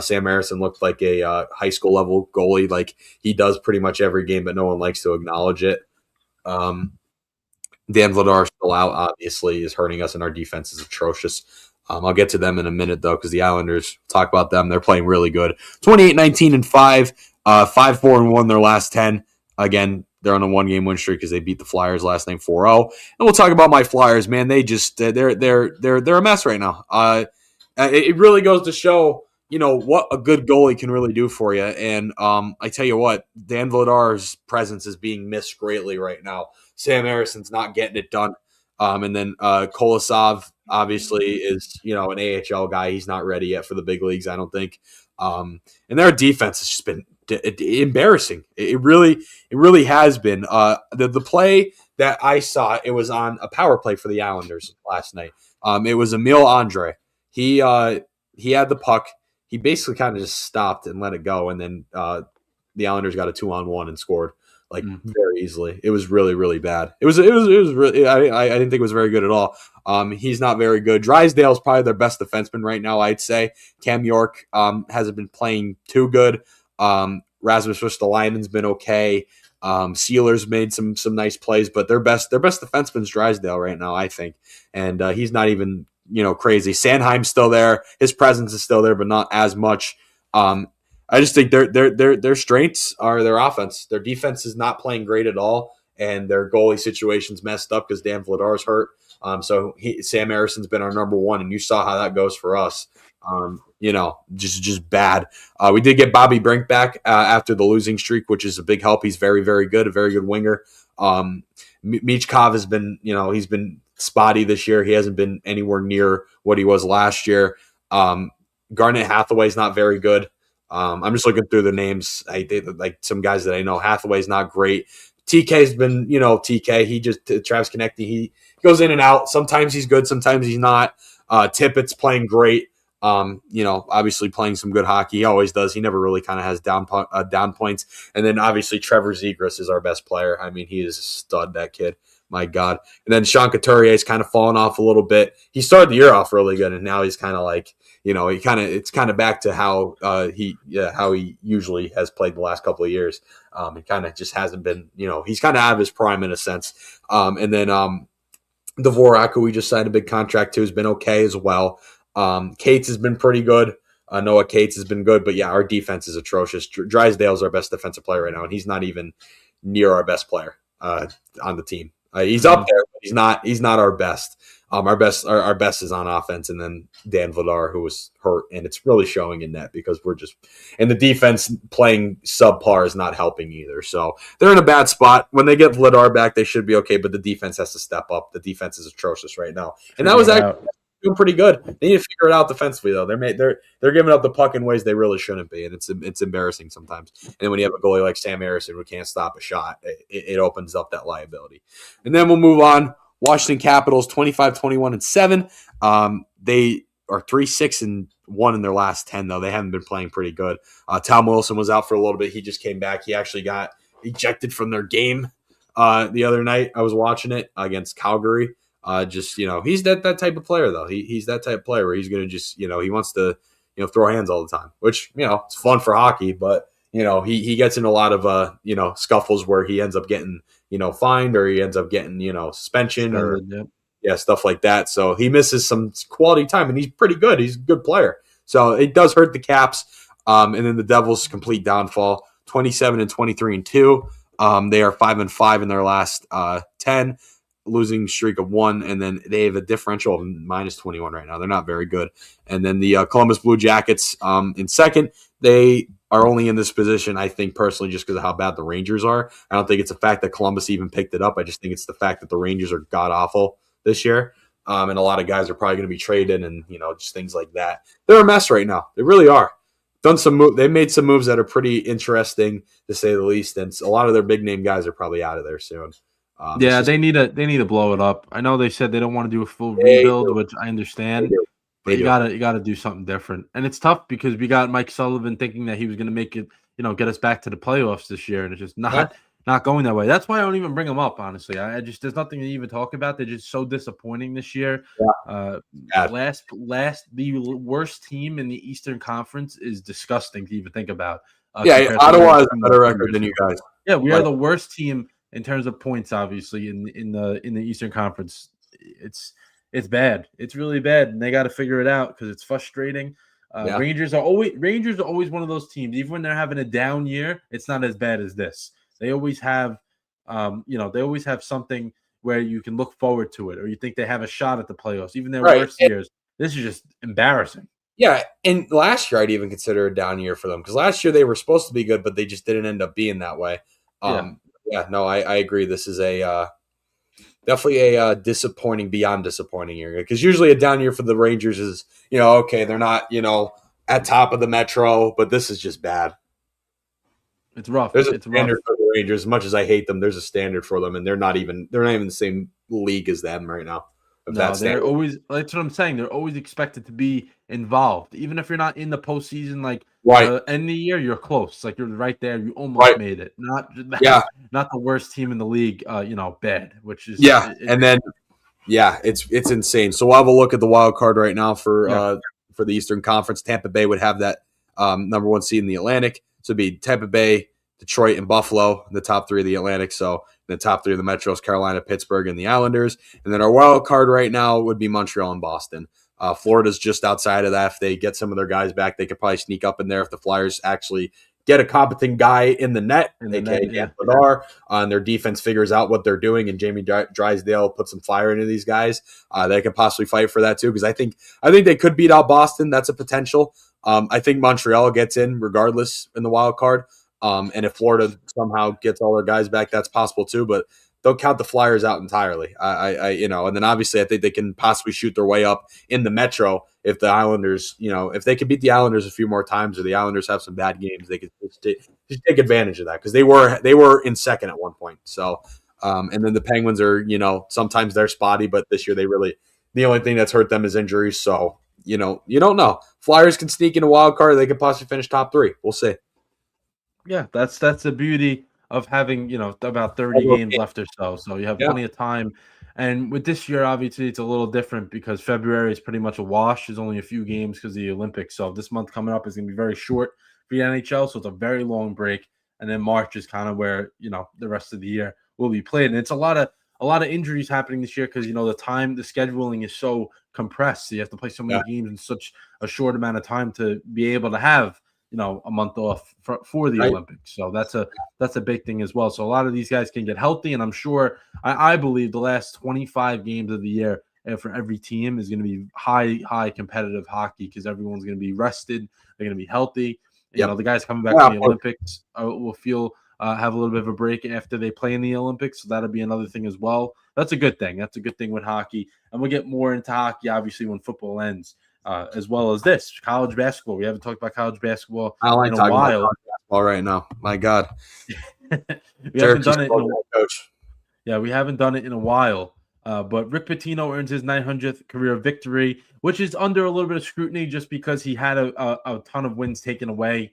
Sam Harrison looked like a high school level goalie, like he does pretty much every game, but no one likes to acknowledge it. Dan Vladar still out, obviously, is hurting us, and our defense is atrocious. I'll get to them in a minute, though, because the Islanders, talk about them. They're playing really good. 28-19-5, 5-4-1 their last 10. Again, they're on a one-game win streak because they beat the Flyers last night 4-0. And we'll talk about my Flyers, man. They just they're a mess right now. It really goes to show, what a good goalie can really do for you. And I tell you what, Dan Vladar's presence is being missed greatly right now. Sam Harrison's not getting it done. And then Kolosov obviously is, an AHL guy. He's not ready yet for the big leagues, I don't think. And their defense has just been embarrassing. It really has been. The play that I saw, it was on a power play for the Islanders last night. It was Emil Andre. He had the puck. He basically kind of just stopped and let it go, and then the Islanders got a 2-on-1 and scored very easily. It was really, really bad. It was really. I didn't think it was very good at all. He's not very good. Drysdale's probably their best defenseman right now, I'd say. Cam York hasn't been playing too good. Rasmus Ristolainen's been okay. Sealer's made some nice plays, but their best defenseman's Drysdale right now, I think, and he's not even crazy. Sanheim's still there. His presence is still there, but not as much. I just think their strengths are their offense. Their defense is not playing great at all, and their goalie situation's messed up because Dan Vladar's hurt. So Sam Harrison's been our number one, and you saw how that goes for us. Just bad. We did get Bobby Brink back after the losing streak, which is a big help. He's very, very good, a very good winger. Michkov has been, he's been spotty this year. He hasn't been anywhere near what he was last year. Garnet Hathaway's not very good. I'm just looking through the names. Like some guys that I know. Hathaway's not great. TK's been, TK. He just Travis Konecny. He goes in and out. Sometimes he's good. Sometimes he's not. Tippett's playing great. Obviously playing some good hockey. He always does. He never really kind of has down points. And then obviously Trevor Zegras is our best player. I mean, he is a stud, that kid. My God. And then Sean Couturier's kind of fallen off a little bit. He started the year off really good, and now he's kind of like, it's kind of back to how he usually has played the last couple of years. He kind of just hasn't been, he's kind of out of his prime in a sense. And then Dvorak, who we just signed a big contract to, has been okay as well. Cates has been pretty good. Noah Cates has been good, but yeah, our defense is atrocious. Drysdale's our best defensive player right now, and he's not even near our best player on the team. He's up there, but he's not our best. Our best is on offense, and then Dan Vladar, who was hurt, and it's really showing in net because and the defense playing subpar is not helping either. So they're in a bad spot. When they get Vladar back, they should be okay, but the defense has to step up. The defense is atrocious right now, and that was actually doing pretty good. They need to figure it out defensively, though. They're giving up the puck in ways they really shouldn't be, and it's embarrassing sometimes. And then when you have a goalie like Sam Harrison who can't stop a shot, it opens up that liability. And then we'll move on. Washington Capitals 25-21-7. They are 3-6-1 in their last 10, though. They haven't been playing pretty good. Tom Wilson was out for a little bit. He just came back. He actually got ejected from their game the other night. I was watching it against Calgary. He's that type of player, though. He's that type of player where he's going to just, he wants to, throw hands all the time, which, it's fun for hockey, but, he gets in a lot of, scuffles where he ends up getting, fined, or he ends up getting, suspension or stuff like that. So he misses some quality time, and he's pretty good. He's a good player. So it does hurt the Caps. And then the Devils' complete downfall, 27-23-2. They are 5-5 in their last 10, losing streak of 1, and then they have a differential of -21 right now. They're not very good. And then the Columbus Blue Jackets in second. They are only in this position, I think, personally, just because of how bad the Rangers are. I don't think it's the fact that Columbus even picked it up. I just think it's the fact that the Rangers are god-awful this year. And a lot of guys are probably going to be traded and, just things like that. They're a mess right now. They really are. They made some moves that are pretty interesting, to say the least, and a lot of their big-name guys are probably out of there soon. They need to blow it up. I know they said they don't want to do a full rebuild, which I understand. But you gotta do something different. And it's tough because we got Mike Sullivan thinking that he was going to make it, get us back to the playoffs this year, and it's just not going that way. That's why I don't even bring them up, honestly. I just there's nothing to even talk about. They're just so disappointing this year. The worst team in the Eastern Conference is disgusting to even think about. Ottawa has a better record than you guys. Yeah, we are the worst team in terms of points, obviously, in the Eastern Conference. It's bad. It's really bad, and they got to figure it out because it's frustrating. Rangers are always one of those teams. Even when they're having a down year, it's not as bad as this. They always have, something where you can look forward to it, or you think they have a shot at the playoffs. Even their worst years, this is just embarrassing. Yeah, and last year I'd even consider a down year for them because last year they were supposed to be good, but they just didn't end up being that way. I agree. This is definitely a disappointing beyond disappointing year, because usually a down year for the Rangers is, okay, they're not, at top of the Metro, but this is just bad. It's rough. There's a standard for the Rangers. As much as I hate them, there's a standard for them, and they're not even the same league as them right now. They're always, that's what I'm saying. They're always expected to be involved, even if you're not in the postseason. Like end of the year, you're close. Like you're right there. You almost made it. Not the worst team in the league. Bad. Which is it's insane. So we'll have a look at the wild card right now for the Eastern Conference. Tampa Bay would have that number 1 seed in the Atlantic. So it'd be Tampa Bay, Detroit, and Buffalo, the top 3 of the Atlantic. So the top 3 of the Metros, Carolina, Pittsburgh, and the Islanders. And then our wild card right now would be Montreal and Boston. Florida's just outside of that. If they get some of their guys back, they could probably sneak up in there if the Flyers actually get a competent guy in the net, and their defense figures out what they're doing, and Jamie Drysdale puts some fire into these guys. They could possibly fight for that too, because I think they could beat out Boston. That's a potential. I think Montreal gets in regardless in the wild card. And if Florida somehow gets all their guys back, that's possible too. But don't count the Flyers out entirely. And then obviously I think they can possibly shoot their way up in the Metro if the Islanders, if they could beat the Islanders a few more times, or the Islanders have some bad games, they could just take advantage of that, because they were in second at one point. So, and then the Penguins are, sometimes they're spotty, but this year the only thing that's hurt them is injuries. So, you don't know. Flyers can sneak in a wild card. They could possibly finish top 3. We'll see. Yeah, that's the beauty of having, about 30 games left or so. So you have plenty of time. And with this year, obviously, it's a little different because February is pretty much a wash. There's only a few games because of the Olympics. So this month coming up is going to be very short for the NHL. So it's a very long break. And then March is kind of where, the rest of the year will be played. And it's a lot of injuries happening this year because, the scheduling is so compressed. So you have to play so many games in such a short amount of time to be able to have, a month off for the Olympics. So that's a big thing as well. So a lot of these guys can get healthy, and I'm sure, I believe the last 25 games of the year for every team is going to be high competitive hockey, because everyone's going to be rested. They're going to be healthy. The guys coming back from the Olympics will have a little bit of a break after they play in the Olympics. So that'll be another thing as well. That's a good thing. That's a good thing with hockey. And we'll get more into hockey, obviously, when football ends. As well as this college basketball. We haven't talked about college basketball in a while. About college basketball right now. My God, we haven't done it. We haven't done it in a while. But Rick Pitino earns his 900th career victory, which is under a little bit of scrutiny just because he had a ton of wins taken away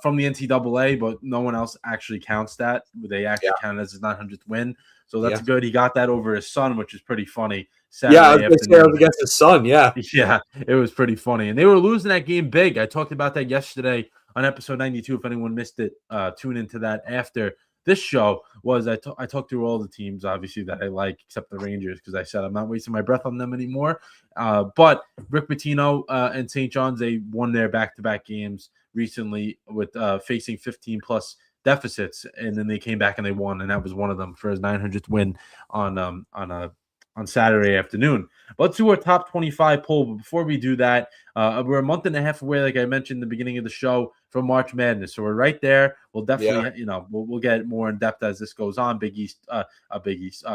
from the NCAA, but no one else actually counts that. They actually count it as his 900th win. So that's good. He got that over his son, which is pretty funny. Saturday afternoon against his son. Yeah. Yeah, it was pretty funny. And they were losing that game big. I talked about that yesterday on episode 92. If anyone missed it, tune into that after this show. I talked through all the teams, obviously, that I like, except the Rangers, because I said I'm not wasting my breath on them anymore. But Rick Pitino and St. John's, they won their back-to-back games recently with facing 15-plus deficits, and then they came back and they won, and that was one of them for his 900th win on Saturday afternoon. But let's do our top 25 poll. But before we do that, we're a month and a half away, like I mentioned in the beginning of the show, from March Madness. So we're right there. We'll definitely, we'll get more in depth as this goes on. Big East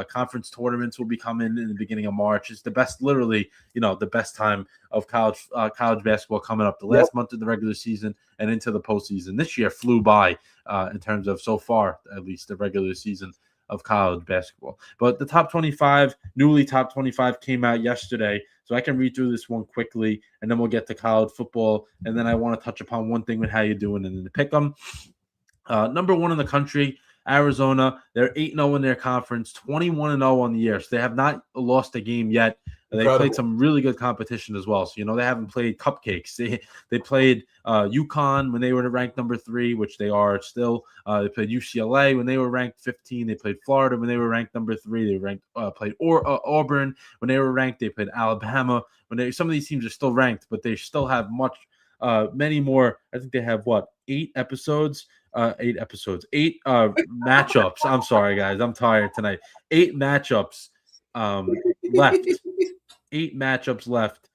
conference tournaments will be coming in the beginning of March. It's the best, literally, the best time of college basketball coming up. The last month of the regular season and into the postseason. This year flew by in terms of, so far, at least, the regular season of college basketball. But the top 25, newly top 25, came out yesterday. So I can read through this one quickly, and then we'll get to college football. And then I want to touch upon one thing with how you're doing and then to pick them. Number one in the country, Arizona. They're 8-0 in their conference, 21-0 on the year. So they have not lost a game yet. They played some really good competition as well. So, they haven't played cupcakes. They played UConn when they were ranked number 3, which they are still. They played UCLA when they were ranked 15. They played Florida when they were ranked number 3. They played Auburn when they were ranked. They played Alabama when some of these teams are still ranked, but they still have many more. I think they have 8 episodes. 8 matchups. I'm sorry, guys. I'm tired tonight. 8 matchups left. 8 matchups left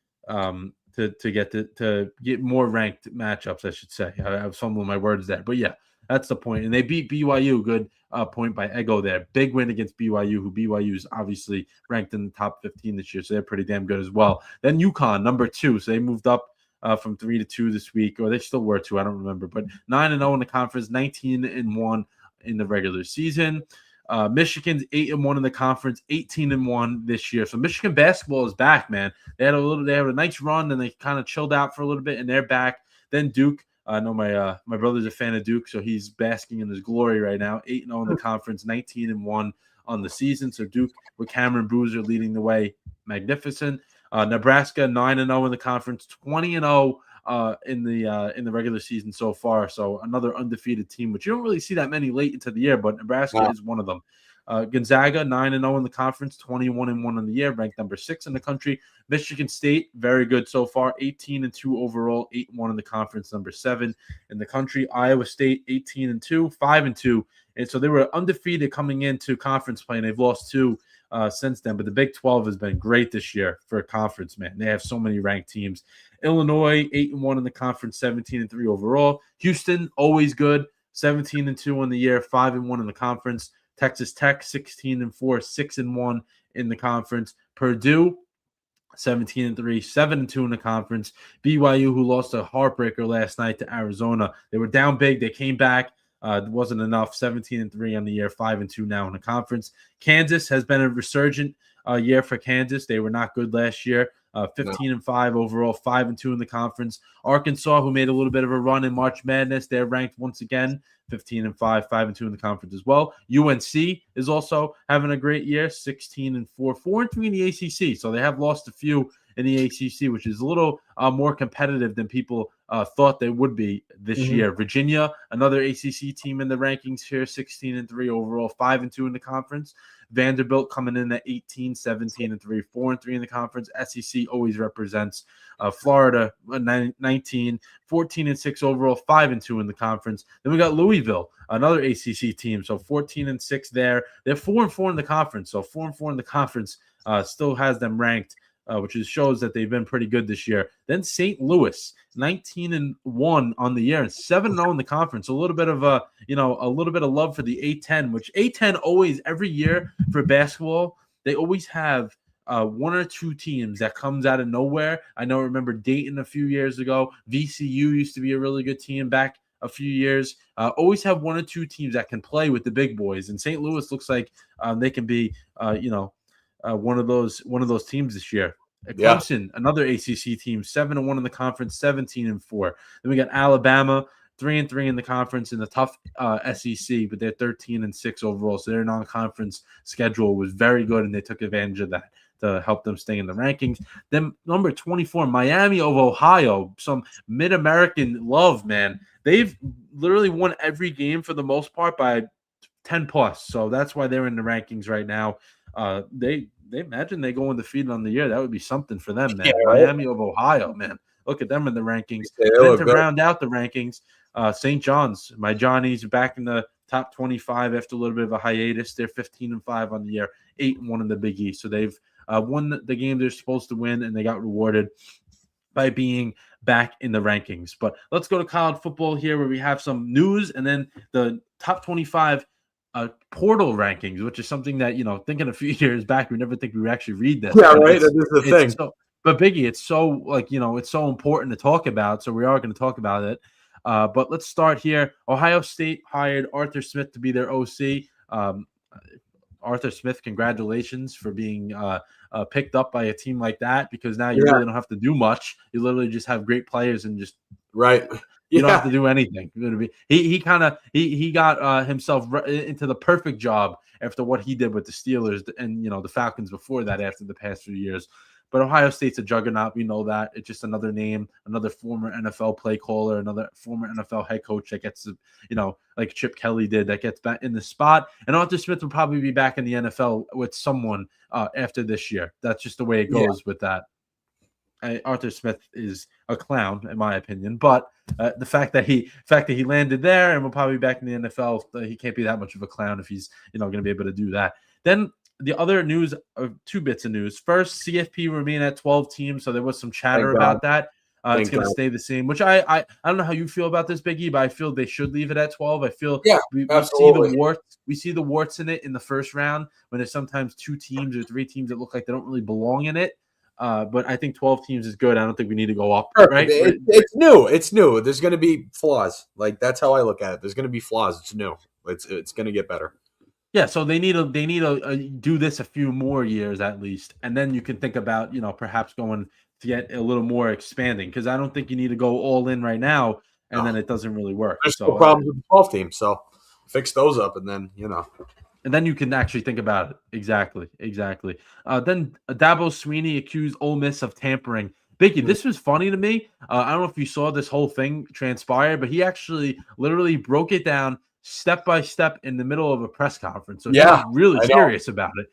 to get more ranked matchups, I should say. I have some of my words there, but yeah, that's the point. And they beat BYU. Good point by Ego there. Big win against BYU, who BYU is obviously ranked in the top 15 this year, so they're pretty damn good as well. Then UConn, number 2, so they moved up from 3 to 2 this week, or they still were 2, I don't remember, but 9-0 in the conference, 19-1 in the regular season. Michigan's 8-1 in the conference, 18-1 this year. So Michigan basketball is back, man. They had a nice run, and they kind of chilled out for a little bit, and they're back. Then Duke. I know my brother's a fan of Duke, so he's basking in his glory right now. 8-0 in the conference, 19-1 on the season. So Duke with Cameron Boozer leading the way, magnificent. Nebraska 9-0 in the conference, 20-0 in the regular season so far. So another undefeated team, which you don't really see that many late into the year, but Nebraska is one of them. Gonzaga 9-0 in the conference, 21-1 in the year, ranked number 6 in the country. Michigan State, very good so far, 18-2 overall, 8-1 in the conference, number 7 in the country. Iowa State 18-2, 5-2, and so they were undefeated coming into conference play, and they've lost 2 since then. But the Big 12 has been great this year for a conference, man. They have so many ranked teams. Illinois 8-1 in the conference, 17-3 overall. Houston, always good, 17-2 in the year, 5-1 in the conference. Texas Tech 16-4, 6-1 in the conference. Purdue 17-3, 7-2 in the conference. BYU, who lost a heartbreaker last night to Arizona. They were down big. They came back. It wasn't enough. 17-3 on the year, 5-2 now in the conference. Kansas has been a resurgent year for Kansas. They were not good last year. 15-5 overall, 5-2 in the conference. Arkansas, who made a little bit of a run in March Madness, they're ranked once again, 15-5, 5-2 in the conference as well. UNC is also having a great year, 16-4, 4-3 in the ACC. So they have lost a few in the ACC, which is a little more competitive than people thought they would be this year. Virginia, another ACC team in the rankings here, 16-3 overall, 5-2 in the conference. Vanderbilt coming in at 18, 17-3, 4-3 in the conference. SEC always represents. Florida 19, 14-6 overall, 5-2 in the conference. Then we got Louisville, another ACC team, so 14-6 there. They're 4-4 in the conference, so 4-4 in the conference still has them ranked, which shows that they've been pretty good this year. Then St. Louis, 19-1 on the year and 7-0 in the conference. A little bit of a little bit of love for the A10, which A10 always every year for basketball, they always have 1 or 2 teams that comes out of nowhere. I remember Dayton a few years ago. VCU used to be a really good team back a few years. Always have 1 or 2 teams that can play with the big boys. And St. Louis looks like they can be, one of those teams this year. Yeah. Clemson, another ACC team, 7-1 in the conference, 17-4. Then we got Alabama, 3-3 in the conference in the tough SEC, but they're 13-6 overall. So their non-conference schedule was very good, and they took advantage of that to help them stay in the rankings. Then number 24, Miami of Ohio, some Mid-American love, man. They've literally won every game for the most part by 10 plus. So that's why they're in the rankings right now. They imagine they go undefeated on the year. That would be something for them, man. Yeah, Miami of Ohio, man. Look at them in the rankings. Then to round out the rankings, St. John's, my Johnnies, back in the top 25 after a little bit of a hiatus. They're 15-5 on the year, 8-1 in the Big East. So they've won the game they're supposed to win, and they got rewarded by being back in the rankings. But let's go to college football here, where we have some news, and then the top 25 portal rankings, which is something that, thinking a few years back, we never think we would actually read this. Yeah, right. That is the thing. But Biggie, it's so it's so important to talk about. So we are going to talk about it. But let's start here. Ohio State hired Arthur Smith to be their OC. Arthur Smith, congratulations for being picked up by a team like that, because now you really don't have to do much. You literally just have great players and just right. You don't have to do anything. He got himself into the perfect job after what he did with the Steelers and the Falcons before that after the past few years. But Ohio State's a juggernaut. We know that. It's just another name, another former NFL play caller, another former NFL head coach that gets, like Chip Kelly did, that gets back in the spot. And Arthur Smith will probably be back in the NFL with someone after this year. That's just the way it goes with that. Arthur Smith is a clown, in my opinion. But the fact that he landed there and will probably be back in the NFL, he can't be that much of a clown if he's going to be able to do that. Then the other news, two bits of news. First, CFP remain at 12 teams, so there was some chatter about that. It's going to stay the same, which I don't know how you feel about this, Biggie, but I feel they should leave it at 12. I feel we see the warts. We see the warts in it in the first round when there's sometimes 2 teams or 3 teams that look like they don't really belong in it. But I think 12 teams is good. I don't think we need to go up. Right? It's new. It's new. There's going to be flaws. Like, that's how I look at it. There's going to be flaws. It's new. It's going to get better. Yeah, so they need to do this a few more years at least, and then you can think about perhaps going to get a little more expanding, because I don't think you need to go all in right now and then it doesn't really work. There's no problems with the 12 team, so fix those up, and then And then you can actually think about it. Exactly. Then Dabo Swinney accused Ole Miss of tampering. Biggie, this was funny to me. I don't know if you saw this whole thing transpire, but he actually literally broke it down step by step in the middle of a press conference. So he was really serious about it.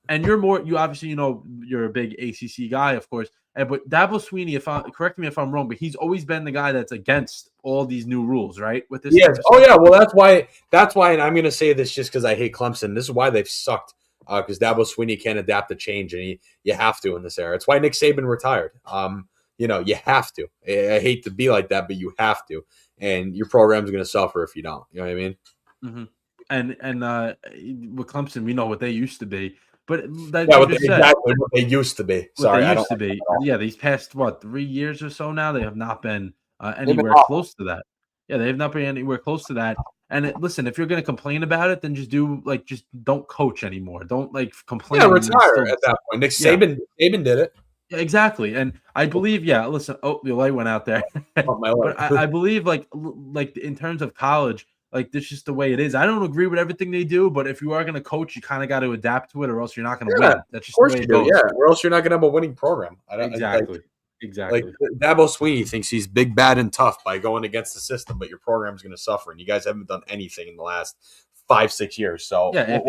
And you obviously, you're a big ACC guy, of course. But Dabo Swinney, correct me if I'm wrong, but he's always been the guy that's against all these new rules, right? With this. Yes. Oh yeah. Well, that's why, and I'm going to say this just because I hate Clemson. This is why they've sucked, because Dabo Swinney can't adapt to change, and you have to in this era. It's why Nick Saban retired. You have to. I hate to be like that, but you have to, and your program's going to suffer if you don't. You know what I mean? Mm-hmm. And with Clemson, we know what they used to be. But exactly what they used to be. Sorry, they used to be. Yeah, these past 3 years or so now, they have not been anywhere close to that. Yeah, they have not been anywhere close to that. And listen, if you're going to complain about it, then just don't coach anymore. Don't complain. Yeah, retire at that point. Nick Saban did it. Yeah, exactly. And I believe, listen. Oh, the light went out there. But I believe, like in terms of college. This is just the way it is. I don't agree with everything they do, but if you are going to coach, you kind of got to adapt to it, or else you're not going to win. That's just the way it goes. Yeah, or else you're not going to have a winning program. Exactly. Dabo Swinney thinks he's big, bad, and tough by going against the system, but your program's going to suffer, and you guys haven't done anything in the last 5-6 years. So yeah,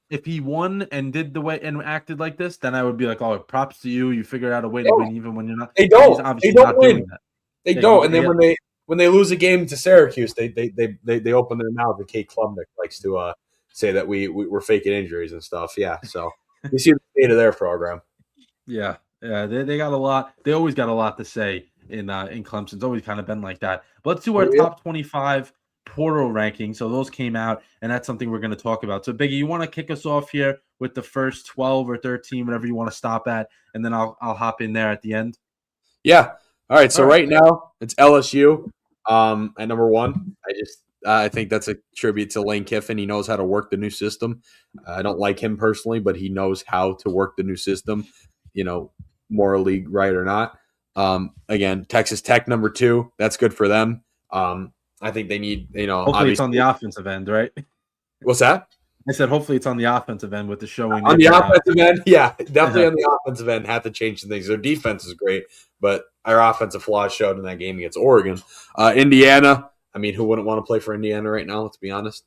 if he won and did the way and acted like this, then I would be like, oh, props to you. You figured out a way to win, even when you're not. They don't. They don't win. They don't. And then when they lose a game to Syracuse, they open their mouth. And Kate Klubnik likes to say that we're faking injuries and stuff. Yeah, so you see the state of their program. Yeah, they got a lot. They always got a lot to say in Clemson. It's always kind of been like that. But let's do our top 25 portal ranking. So those came out, and that's something we're going to talk about. So Biggie, you want to kick us off here with the first 12 or 13, whatever you want to stop at, and then I'll hop in there at the end. Yeah. All right. So right now it's LSU. At number 1, I think that's a tribute to Lane Kiffin. He knows how to work the new system. I don't like him personally, but he knows how to work the new system, morally right or not. Again, Texas Tech number 2. That's good for them. I think they need, hopefully it's on the offensive end, right? What's that? I said hopefully it's on the offensive end with the showing. On the offensive end, yeah, definitely on the offensive end. Have to change some things. Their defense is great, but our offensive flaws showed in that game against Oregon. Indiana, I mean, who wouldn't want to play for Indiana right now? Let's be honest,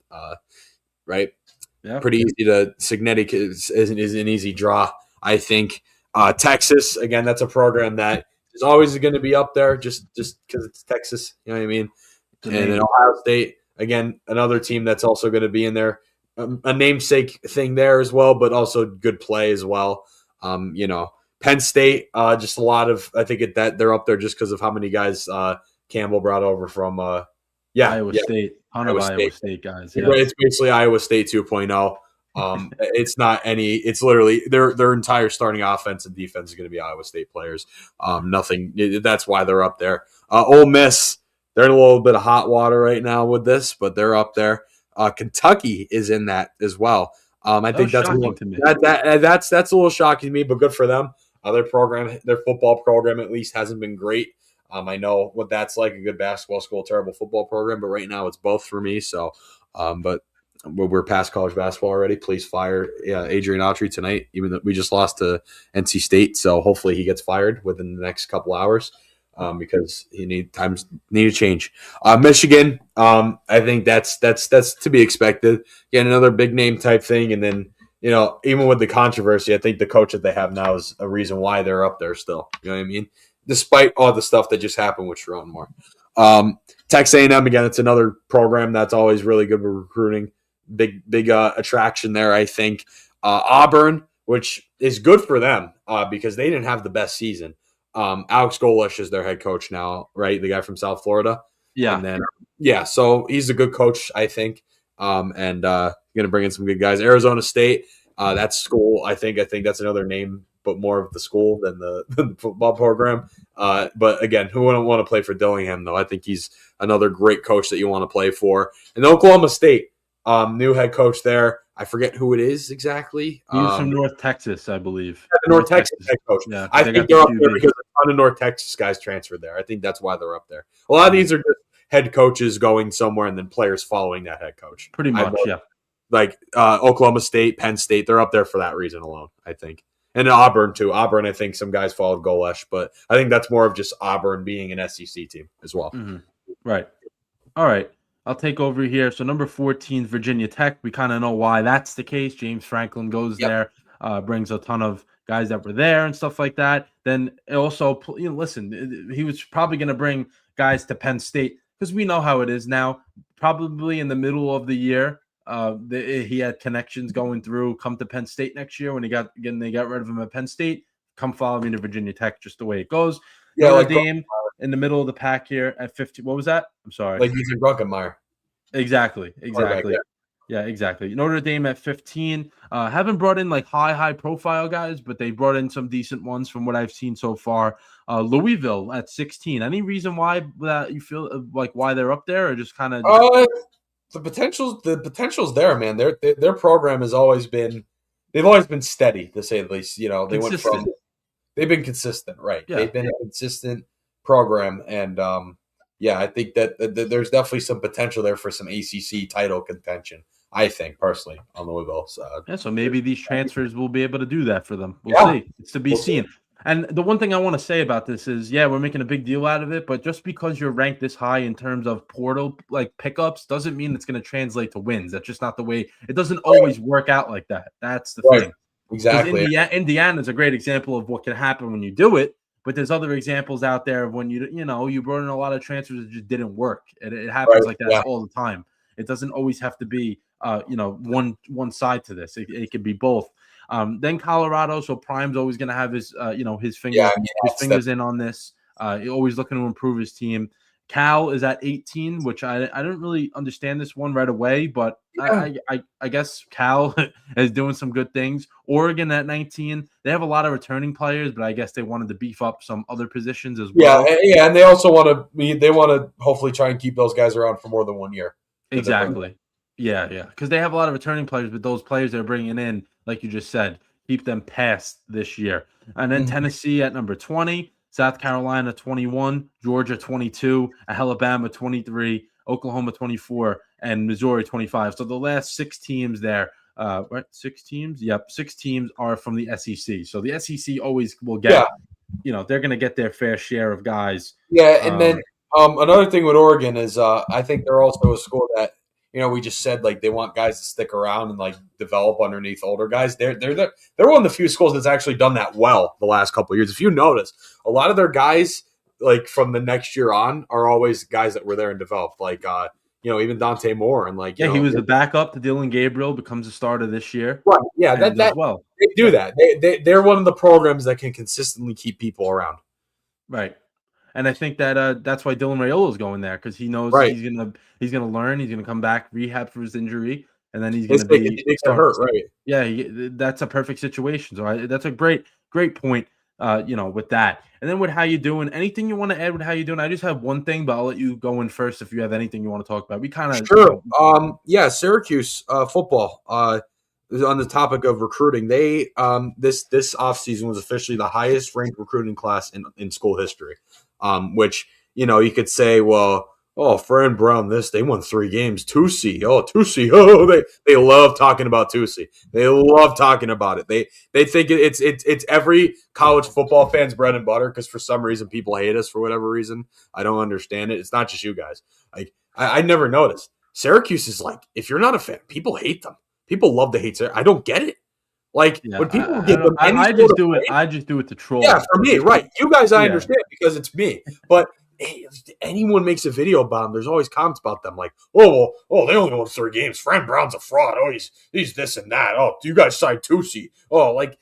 right? Yeah, pretty easy to. Signetic is an easy draw, I think. Texas, again, that's a program that is always going to be up there just because it's Texas. You know what I mean? And then Ohio State, again, another team that's also going to be in there. A namesake thing there as well, but also good play as well. Penn State, just a lot of, I think that they're up there just because of how many guys Campbell brought over from Iowa State. Iowa State guys. Yeah. It's basically Iowa State 2.0. It's not any. It's literally their entire starting offense and defense is going to be Iowa State players. Nothing. That's why they're up there. Ole Miss, they're in a little bit of hot water right now with this, but they're up there. Kentucky is in that as well. I think that's a little shocking to me, but good for them. Their football program at least hasn't been great. I know what that's like, a good basketball school, terrible football program, but right now it's both for me. So, but we're past college basketball already. Please fire Adrian Autry tonight, even though we just lost to NC State. So hopefully he gets fired within the next couple hours. Because he need a change. Michigan, I think that's to be expected. Again, another big name type thing, and then even with the controversy, I think the coach that they have now is a reason why they're up there still. You know what I mean? Despite all the stuff that just happened with Sharon Moore. Texas A&M, again, it's another program that's always really good with recruiting. Big attraction there, I think. Auburn, which is good for them because they didn't have the best season. Alex Golesh is their head coach now, right? The guy from South Florida. Yeah. And then, so he's a good coach, I think. And going to bring in some good guys. Arizona State, that's school. I think that's another name, but more of the school than the football program. But again, who wouldn't want to play for Dillingham, though? I think he's another great coach that you want to play for. And Oklahoma State, new head coach there. I forget who it is exactly. He's from North Texas, I believe. North Texas head coach. Yeah, I think they're up there because a ton of North Texas guys transferred there. I think that's why they're up there. A lot of these are just head coaches going somewhere and then players following that head coach. Pretty much, yeah. Like Oklahoma State, Penn State, they're up there for that reason alone, I think. And Auburn, too. Auburn, I think some guys followed Golesh, but I think that's more of just Auburn being an SEC team as well. Mm-hmm. Right. All right. I'll take over here. So number 14, Virginia Tech. We kind of know why that's the case. James Franklin goes there, brings a ton of guys that were there and stuff like that. Then also, listen, he was probably going to bring guys to Penn State because we know how it is now. Probably in the middle of the year, he had connections going through. Come to Penn State next year when they got rid of him at Penn State. Come follow me to Virginia Tech, just the way it goes. Yeah, Notre Dame in the middle of the pack here at 50. What was that? I'm sorry. Like he's in Brunkenmeyer. Exactly. Yeah, exactly. Notre Dame at 15. Haven't brought in like high profile guys, but they brought in some decent ones from what I've seen so far. Louisville at 16. Any reason why that you feel like why they're up there, or just kind of the potential's there, man. Their program has always been steady, to say the least. They've been consistent, right? Yeah. They've been a consistent program, and I think that there's definitely some potential there for some ACC title contention. I think personally on Louisville. So maybe these transfers will be able to do that for them. We'll see. It's to be seen. And the one thing I want to say about this is, we're making a big deal out of it, but just because you're ranked this high in terms of portal like pickups doesn't mean it's going to translate to wins. That's just not the way. It doesn't always work out like that. That's the thing. Exactly. Indiana is a great example of what can happen when you do it, but there's other examples out there of when you brought in a lot of transfers that just didn't work. It happens like that all the time. It doesn't always have to be one side to this. It could be both. Then Colorado, so Prime's always going to have his fingers in on this. Always looking to improve his team. Cal is at 18, which I don't really understand this one right away, but I guess Cal is doing some good things. Oregon at 19, they have a lot of returning players, but I guess they wanted to beef up some other positions as well. Yeah, and they also want to hopefully try and keep those guys around for more than 1 year. Exactly. Yeah. Because they have a lot of returning players, but those players they're bringing in, like you just said, keep them past this year. And then Tennessee at number 20, South Carolina 21, Georgia 22, Alabama 23, Oklahoma 24, and Missouri 25. So the last 6 teams there, right? 6 teams? Yep, 6 teams are from the SEC. So the SEC always will get, they're going to get their fair share of guys. Yeah, and then another thing with Oregon is I think they're also a school that we just said like they want guys to stick around and like develop underneath older guys. They're one of the few schools that's actually done that well the last couple of years. If you notice, a lot of their guys like from the next year on are always guys that were there and developed. Like even Dante Moore and like he was the backup to Dylan Gabriel, becomes a starter this year. Right. Yeah, that they do that. They're one of the programs that can consistently keep people around. Right. And I think that that's why Dylan Raiola is going there, because he knows he's gonna learn, he's gonna come back, rehab for his injury, and then he's gonna be hurt. Right. Yeah, that's a perfect situation. So that's a great point. With that, and then with how you doing. Anything you want to add with how you doing? I just have one thing, but I'll let you go in first if you have anything you want to talk about. We kind of sure. Syracuse football. On the topic of recruiting, they this offseason was officially the highest ranked recruiting class in school history. Which you could say, well, Fran Brown, they won 3 games. Tusi, they love talking about Tusi. They love talking about it. They think it's every college football fan's bread and butter, because for some reason people hate us for whatever reason. I don't understand it. It's not just you guys. Like I never noticed. Syracuse is like, if you're not a fan, people hate them. People love to hate Syracuse. I don't get it. Like when people give them, I just do it. I just do it to troll. Yeah, for me, right? You guys, I understand because it's me. But hey, if anyone makes a video about them, there's always comments about them, like, they only won 3 games. Fran Brown's a fraud. Oh, he's this and that. Oh, you guys signed Tusi. Oh, like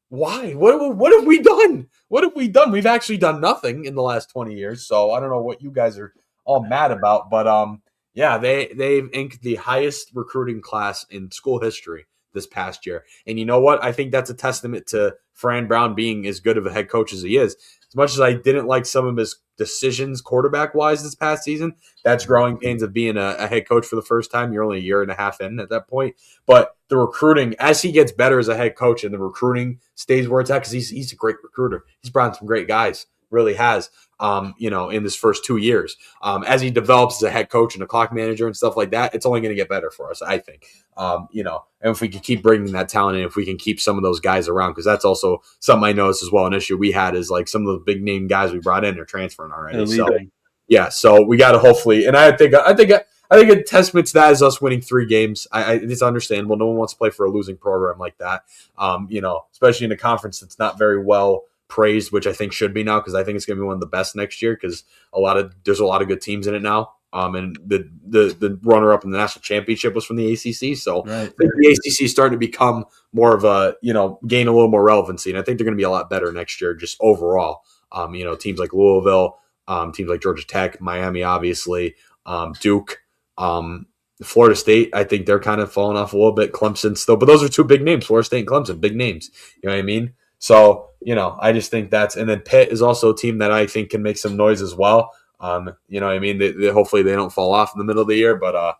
why? What have we done? What have we done? We've actually done nothing in the last 20 years. So I don't know what you guys are all mad about, but they've inked the highest recruiting class in school history this past year. And you know what? I think that's a testament to Fran Brown being as good of a head coach as he is. As much as I didn't like some of his decisions quarterback-wise this past season, that's growing pains of being a head coach for the first time. You're only a year and a half in at that point. But the recruiting, as he gets better as a head coach and the recruiting stays where it's at, because he's a great recruiter. He's brought in some great guys, really has, in his first 2 years. As he develops as a head coach and a clock manager and stuff like that, it's only going to get better for us, I think. And if we can keep bringing that talent in, if we can keep some of those guys around, because that's also something I noticed as well. An issue we had is like some of the big name guys we brought in are transferring already. So we got to hopefully, and I think a testament to that is us winning 3 games. It's understandable. No one wants to play for a losing program like that. Especially in a conference that's not very well praised, which I think should be now, because I think it's going to be one of the best next year, because there's a lot of good teams in it now. And the runner up in the national championship was from the ACC, so I think the ACC is starting to become more of a gain a little more relevancy, and I think they're going to be a lot better next year just overall. Teams like Louisville, teams like Georgia Tech, Miami, obviously, Duke, Florida State. I think they're kind of falling off a little bit. Clemson still, but those are 2 big names, Florida State and Clemson, big names. You know what I mean? So I just think and then Pitt is also a team that I think can make some noise as well. What I mean? They hopefully they don't fall off in the middle of the year, but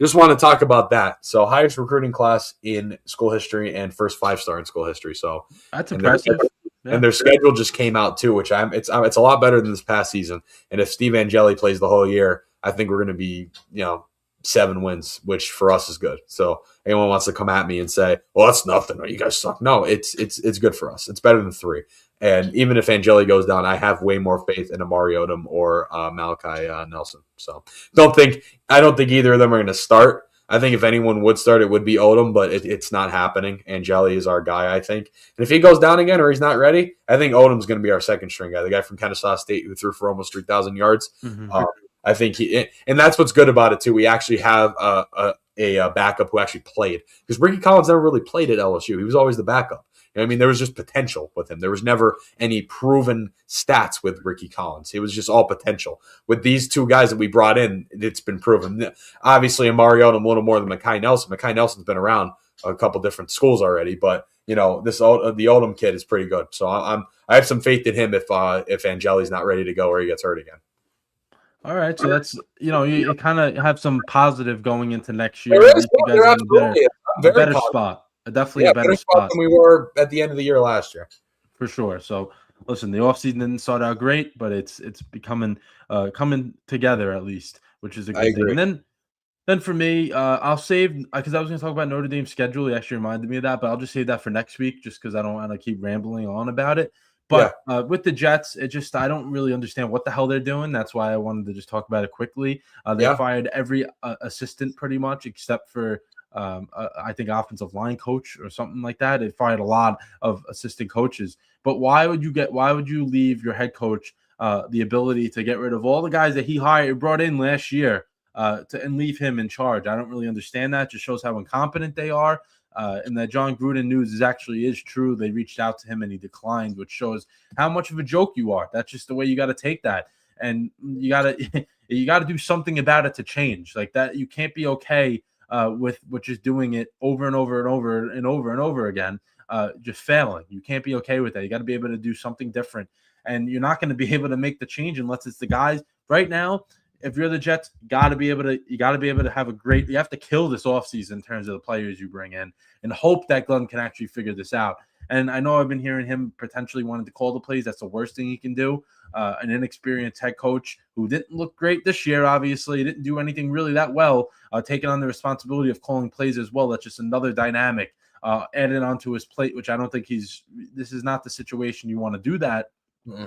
just want to talk about that. So highest recruiting class in school history and first 5-star in school history. So that's impressive. And their schedule just came out too, which it's a lot better than this past season. And if Steve Angeli plays the whole year, I think we're going to be 7 wins, which for us is good. So anyone wants to come at me and say, well, that's nothing, or you guys suck. No, it's good for us. It's better than 3. And even if Angeli goes down, I have way more faith in Amari Odom or Malachi Nelson. So I don't think either of them are going to start. I think if anyone would start, it would be Odom, but it's not happening. Angeli is our guy, I think. And if he goes down again or he's not ready, I think Odom's going to be our second string guy, the guy from Kennesaw State who threw for almost 3,000 yards. Mm-hmm. I think and that's what's good about it too. We actually have a backup who actually played, because Ricky Collins never really played at LSU. He was always the backup. I mean, there was just potential with him. There was never any proven stats with Ricky Collins. It was just all potential. With these 2 guys that we brought in, it's been proven. Obviously, Amari Odom a little more than Mekhi Nelson. Mekhi Nelson's been around a couple different schools already, but the Odom kid is pretty good. So I have some faith in him if Angeli's not ready to go or he gets hurt again. All right, so that's you kind of have some positive going into next year. There At is, least you guys there are absolutely is. I'm a very better positive. spot, definitely Yeah, a better spot spot than we were at the end of the year last year. for sure. So listen, the offseason didn't start out great, but it's becoming coming together at least, which is a I good thing. agree. And then for me, I'll save because I was going to talk about Notre Dame's schedule. He actually reminded me of that, but I'll just save that for next week just because I don't want to keep rambling on about it. Yeah. But with the Jets, I don't really understand what the hell they're doing. That's why I wanted to just talk about it quickly. They fired every assistant pretty much except for I think offensive line coach or something like that. They fired a lot of assistant coaches. But why would you leave your head coach the ability to get rid of all the guys that he brought in last year? And leave him in charge. I don't really understand that. It just shows how incompetent they are. And that John Gruden news is true. They reached out to him and he declined, which shows how much of a joke you are. That's just the way you got to take that, and you got to you got to do something about it to change. Like that, you can't be okay with just doing it over and over and over and over and over again, just failing. You can't be okay with that. You got to be able to do something different, and you're not going to be able to make the change unless it's the guys right now. If you're the Jets, you got to be able to have you have to kill this offseason in terms of the players you bring in and hope that Glenn can actually figure this out. And I know I've been hearing him potentially wanting to call the plays. That's the worst thing he can do. An inexperienced head coach who didn't look great this year, obviously, didn't do anything really that well, taking on the responsibility of calling plays as well. That's just another dynamic added onto his plate, which I don't think this is not the situation you want to do that. Mm-hmm.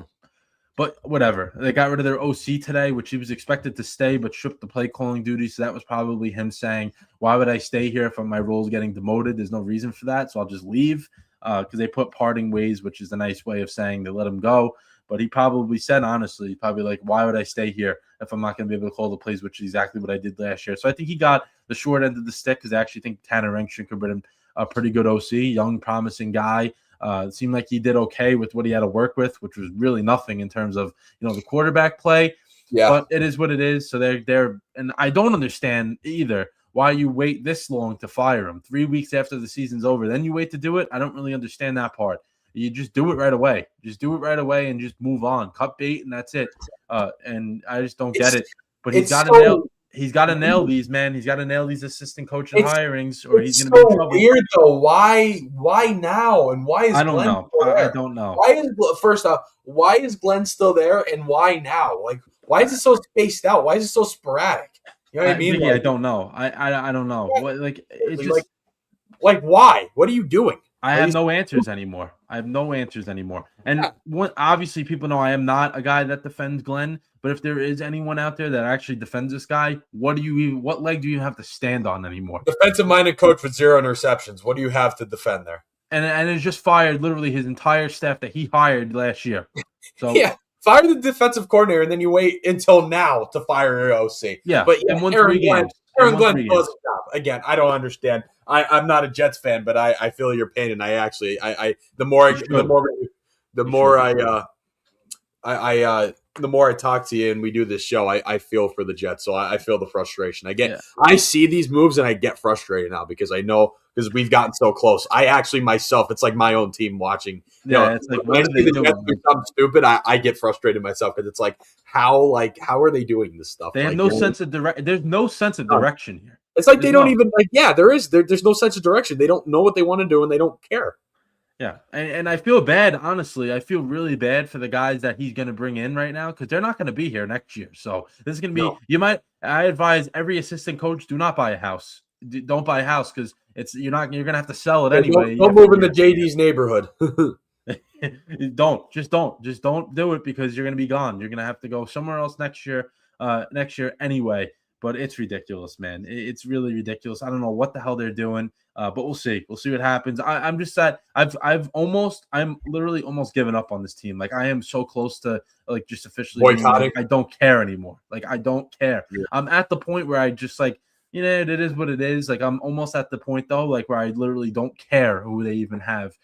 But whatever. They got rid of their OC today, which he was expected to stay, but shook the play calling duty. So that was probably him saying, why would I stay here if my role is getting demoted? There's no reason for that. So I'll just leave because they put parting ways, which is a nice way of saying they let him go. But he probably said, honestly, probably like, why would I stay here if I'm not going to be able to call the plays, which is exactly what I did last year. So I think he got the short end of the stick because I actually think Tanner Rengshin could bring a pretty good OC, young, promising guy. It seemed like he did okay with what he had to work with, which was really nothing in terms of the quarterback play. Yeah. But it is what it is. So they're and I don't understand either why you wait this long to fire him 3 weeks after the season's over. Then you wait to do it. I don't really understand that part. You just do it right away. Just do it right away and just move on. Cut bait and that's it. And I just don't get it. But he's got to nail. He's got to nail these, man. He's got to nail these assistant coach hirings, or he's going to be in trouble. Weird though. Why now? And why is I don't Glenn know. still there? I don't know. First off, why is Glenn still there, and why now? Like, why is it so spaced out? Why is it so sporadic? You know what I mean? I don't know. I don't know. What, like it's just like why? What are you doing? I have no answers anymore. And obviously, people know I am not a guy that defends Glenn. But if there is anyone out there that actually defends this guy, what leg do you have to stand on anymore? Defensive-minded coach with 0 interceptions. What do you have to defend there? And it's just fired literally his entire staff that he hired last year. So yeah, fire the defensive coordinator, and then you wait until now to fire your OC. Yeah, but and Aaron Glenn does his job. Again, I don't understand. I'm not a Jets fan, but I feel your pain, and the more I talk to you and we do this show, I feel for the Jets. So I feel the frustration. I see these moves and I get frustrated now because I know because we've gotten so close. I actually myself, it's like my own team watching. It's like when I see the Jets do something stupid, I get frustrated myself because it's like how are they doing this stuff? They have no sense of direction. There's no sense of direction here. It's like they don't even there's no sense of direction. They don't know what they want to do and they don't care. Yeah, and I feel bad, honestly. I feel really bad for the guys that he's going to bring in right now because they're not going to be here next year. So this is going to be I advise every assistant coach, do not buy a house. Don't buy a house because you're going to have to sell it anyway. Don't move in the JD's neighborhood. Don't do it because you're going to be gone. You're going to have to go somewhere else next year anyway. But it's ridiculous, man. It's really ridiculous. I don't know what the hell they're doing, but we'll see. We'll see what happens. I'm just sad. I'm literally almost given up on this team. Like I am so close to like just officially boycotting. I don't care anymore. Like I don't care. Yeah. I'm at the point where I just like it is what it is. Like I'm almost at the point though, like where I literally don't care who they even have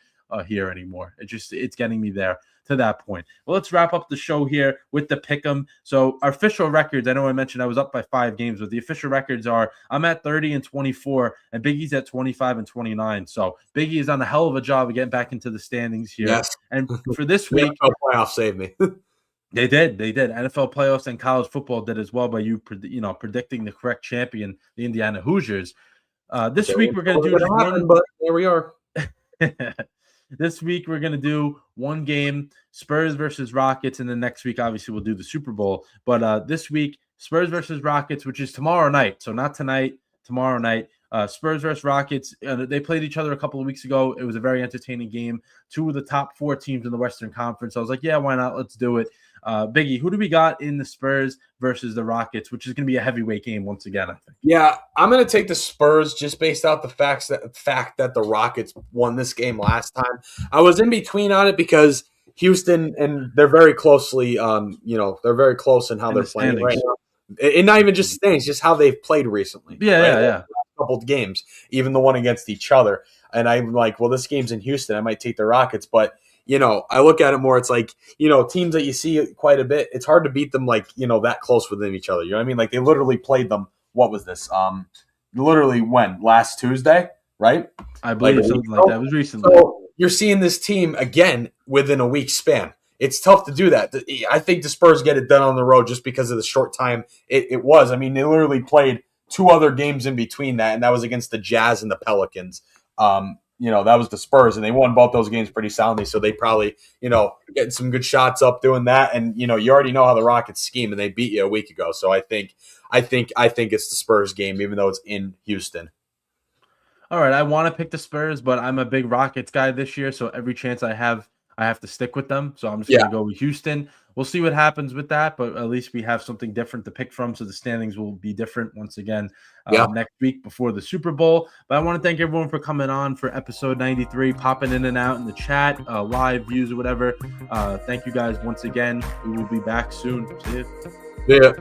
here anymore. It's getting me there. To that point. Well, let's wrap up the show here with the pick'em. So our official records, I know I mentioned I was up by 5 games, but the official records are I'm at 30-24 and Biggie's at 25-29. So Biggie is on a hell of a job of getting back into the standings here. Yes. And for this week, playoff save me. They did. NFL playoffs and college football did as well by predicting the correct champion, the Indiana Hoosiers. This week we're going to do just one. But there we are. This week we're going to do one game, Spurs versus Rockets, and then next week obviously we'll do the Super Bowl. But this week, Spurs versus Rockets, which is tomorrow night. So not tonight, tomorrow night. Spurs versus Rockets. They played each other a couple of weeks ago. It was a very entertaining game. 2 of the top 4 teams in the Western Conference. I was like, yeah, why not? Let's do it. Biggie, who do we got in the Spurs versus the Rockets, which is going to be a heavyweight game once again, I think. Yeah, I'm going to take the Spurs just based out the fact that the Rockets won this game last time. I was in between on it because Houston, and they're very closely, they're very close in how they're playing right now. And not even just standings, just how they've played recently. Yeah. A couple of games, even the one against each other. And I'm like, well, this game's in Houston. I might take the Rockets, but I look at it more. It's like, teams that you see quite a bit. It's hard to beat them like, that close within each other. You know what I mean? Like they literally played them. What was this? Literally when? Last Tuesday, right? I believe something like that. It was recently. So you're seeing this team again within a week span. It's tough to do that. I think the Spurs get it done on the road just because of the short time it was. I mean, they literally played 2 other games in between that, and that was against the Jazz and the Pelicans. That was the Spurs, and they won both those games pretty soundly. So they probably, getting some good shots up doing that. And, you already know how the Rockets scheme, and they beat you a week ago. So I think it's the Spurs game, even though it's in Houston. All right. I want to pick the Spurs, but I'm a big Rockets guy this year. So every chance I have to stick with them. So I'm just going to go with Houston. We'll see what happens with that, but at least we have something different to pick from. So the standings will be different once again next week before the Super Bowl. But I want to thank everyone for coming on for episode 93, popping in and out in the chat, live views or whatever. Thank you guys once again. We will be back soon. See you. Yeah.